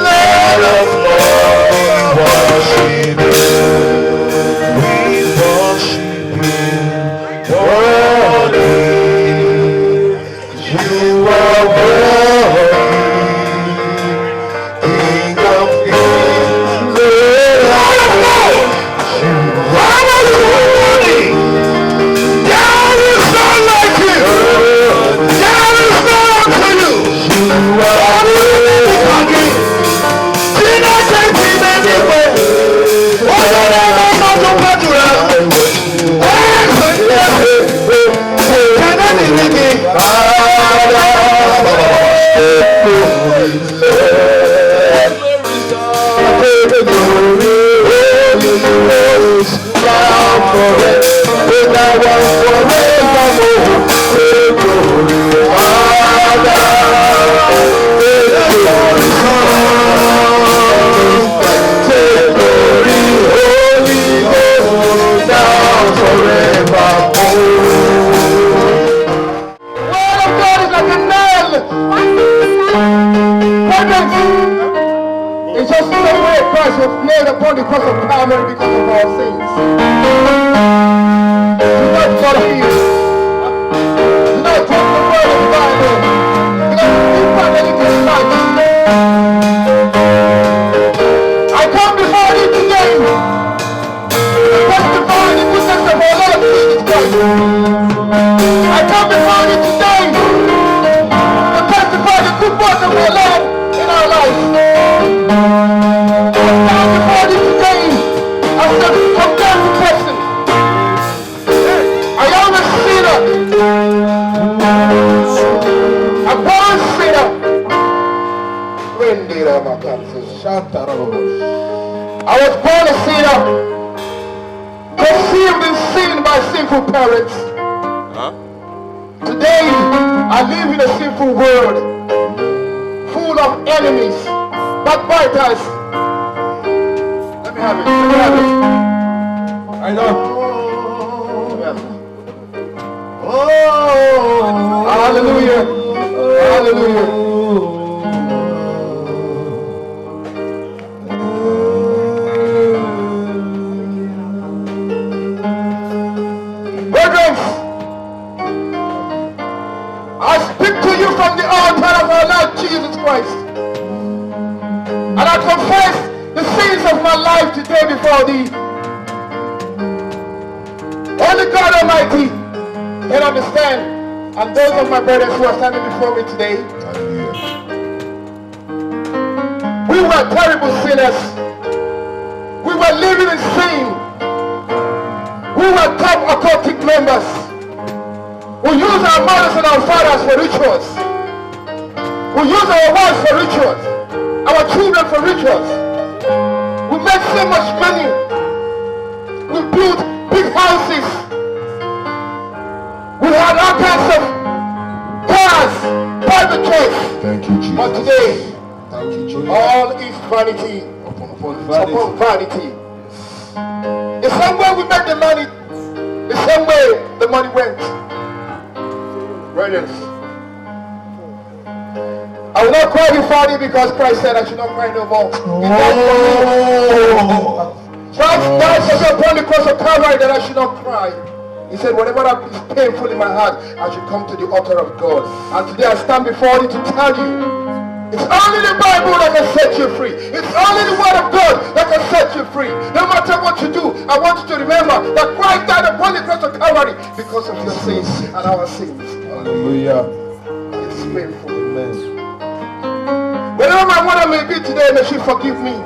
Lord of Lords. great price was paid upon the cross of Calvary because of our sins. Do not follow you. Do not talk the word of the Bible. Because you finally get light. I come before you today to testify the goodness of our Lord Jesus Christ. I come before you today to testify the good work of our Lord in our lives. I stand before you today as a condemned person. I am a sinner. A born sinner. I was born a sinner, conceived in sin by sinful parents. Today, I live in a sinful world, full of enemies, backbiters. Let me have it. Let me have it. I know. Oh, hallelujah. Hallelujah. Brethren, I speak to you from the altar of our Lord Jesus Christ. And I confess the sins of my life today before thee. Only God Almighty can understand. And those of my brothers who are standing before me today, we were terrible sinners. We were living in sin. We were top occultic members. We use our mothers and our fathers for rituals. We use our wives for rituals. Our children for rituals. We made so much money. We built big houses. We had all kinds of cars, private jets. Thank you, Jesus. But today, all is vanity upon vanity. The same way we made the money, the same way the money went. Brilliant. I will not cry before thee because Christ said I should not cry no more. He died for me. Christ died for me upon the cross of Calvary that I should not cry. He said whatever is painful in my heart, I should come to the altar of God. And today I stand before you to tell you, it's only the Bible that can set you free. It's only the Word of God that can set you free. No matter what you do, I want you to remember that Christ died upon the cross of Calvary because of your sins and our sins. Hallelujah. It's painful. Amen. Whatever my mother may be today, may she forgive me.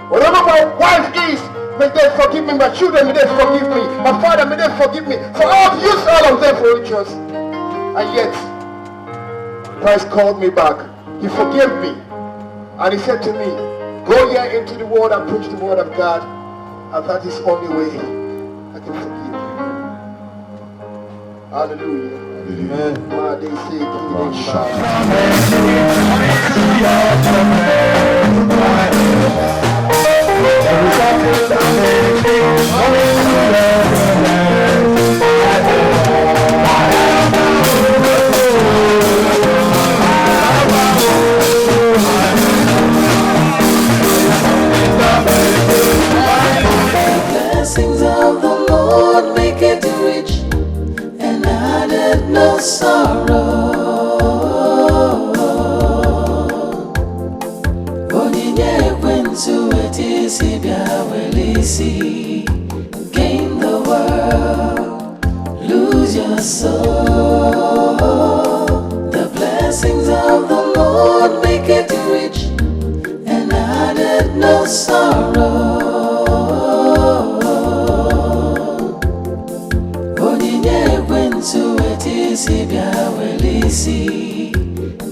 Whatever my wife is, may they forgive me. My children, may they forgive me. My father, may they forgive me. For I've used all of them for rituals. And yet, Christ called me back. He forgave me. And he said to me, go here into the world and preach the word of God. And that is the only way I can forgive you. Hallelujah. Amen. Blessings of the Lord make it rich and added no sorrow. Onyinye ekwensu etisi bịa welisi. Gain the world, lose your soul. The blessings of the Lord make it rich and added no sorrow.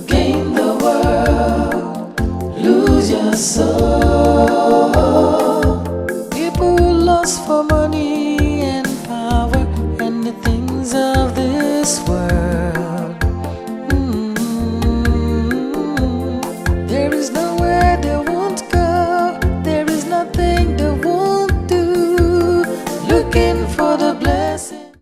Gain the world, lose your soul.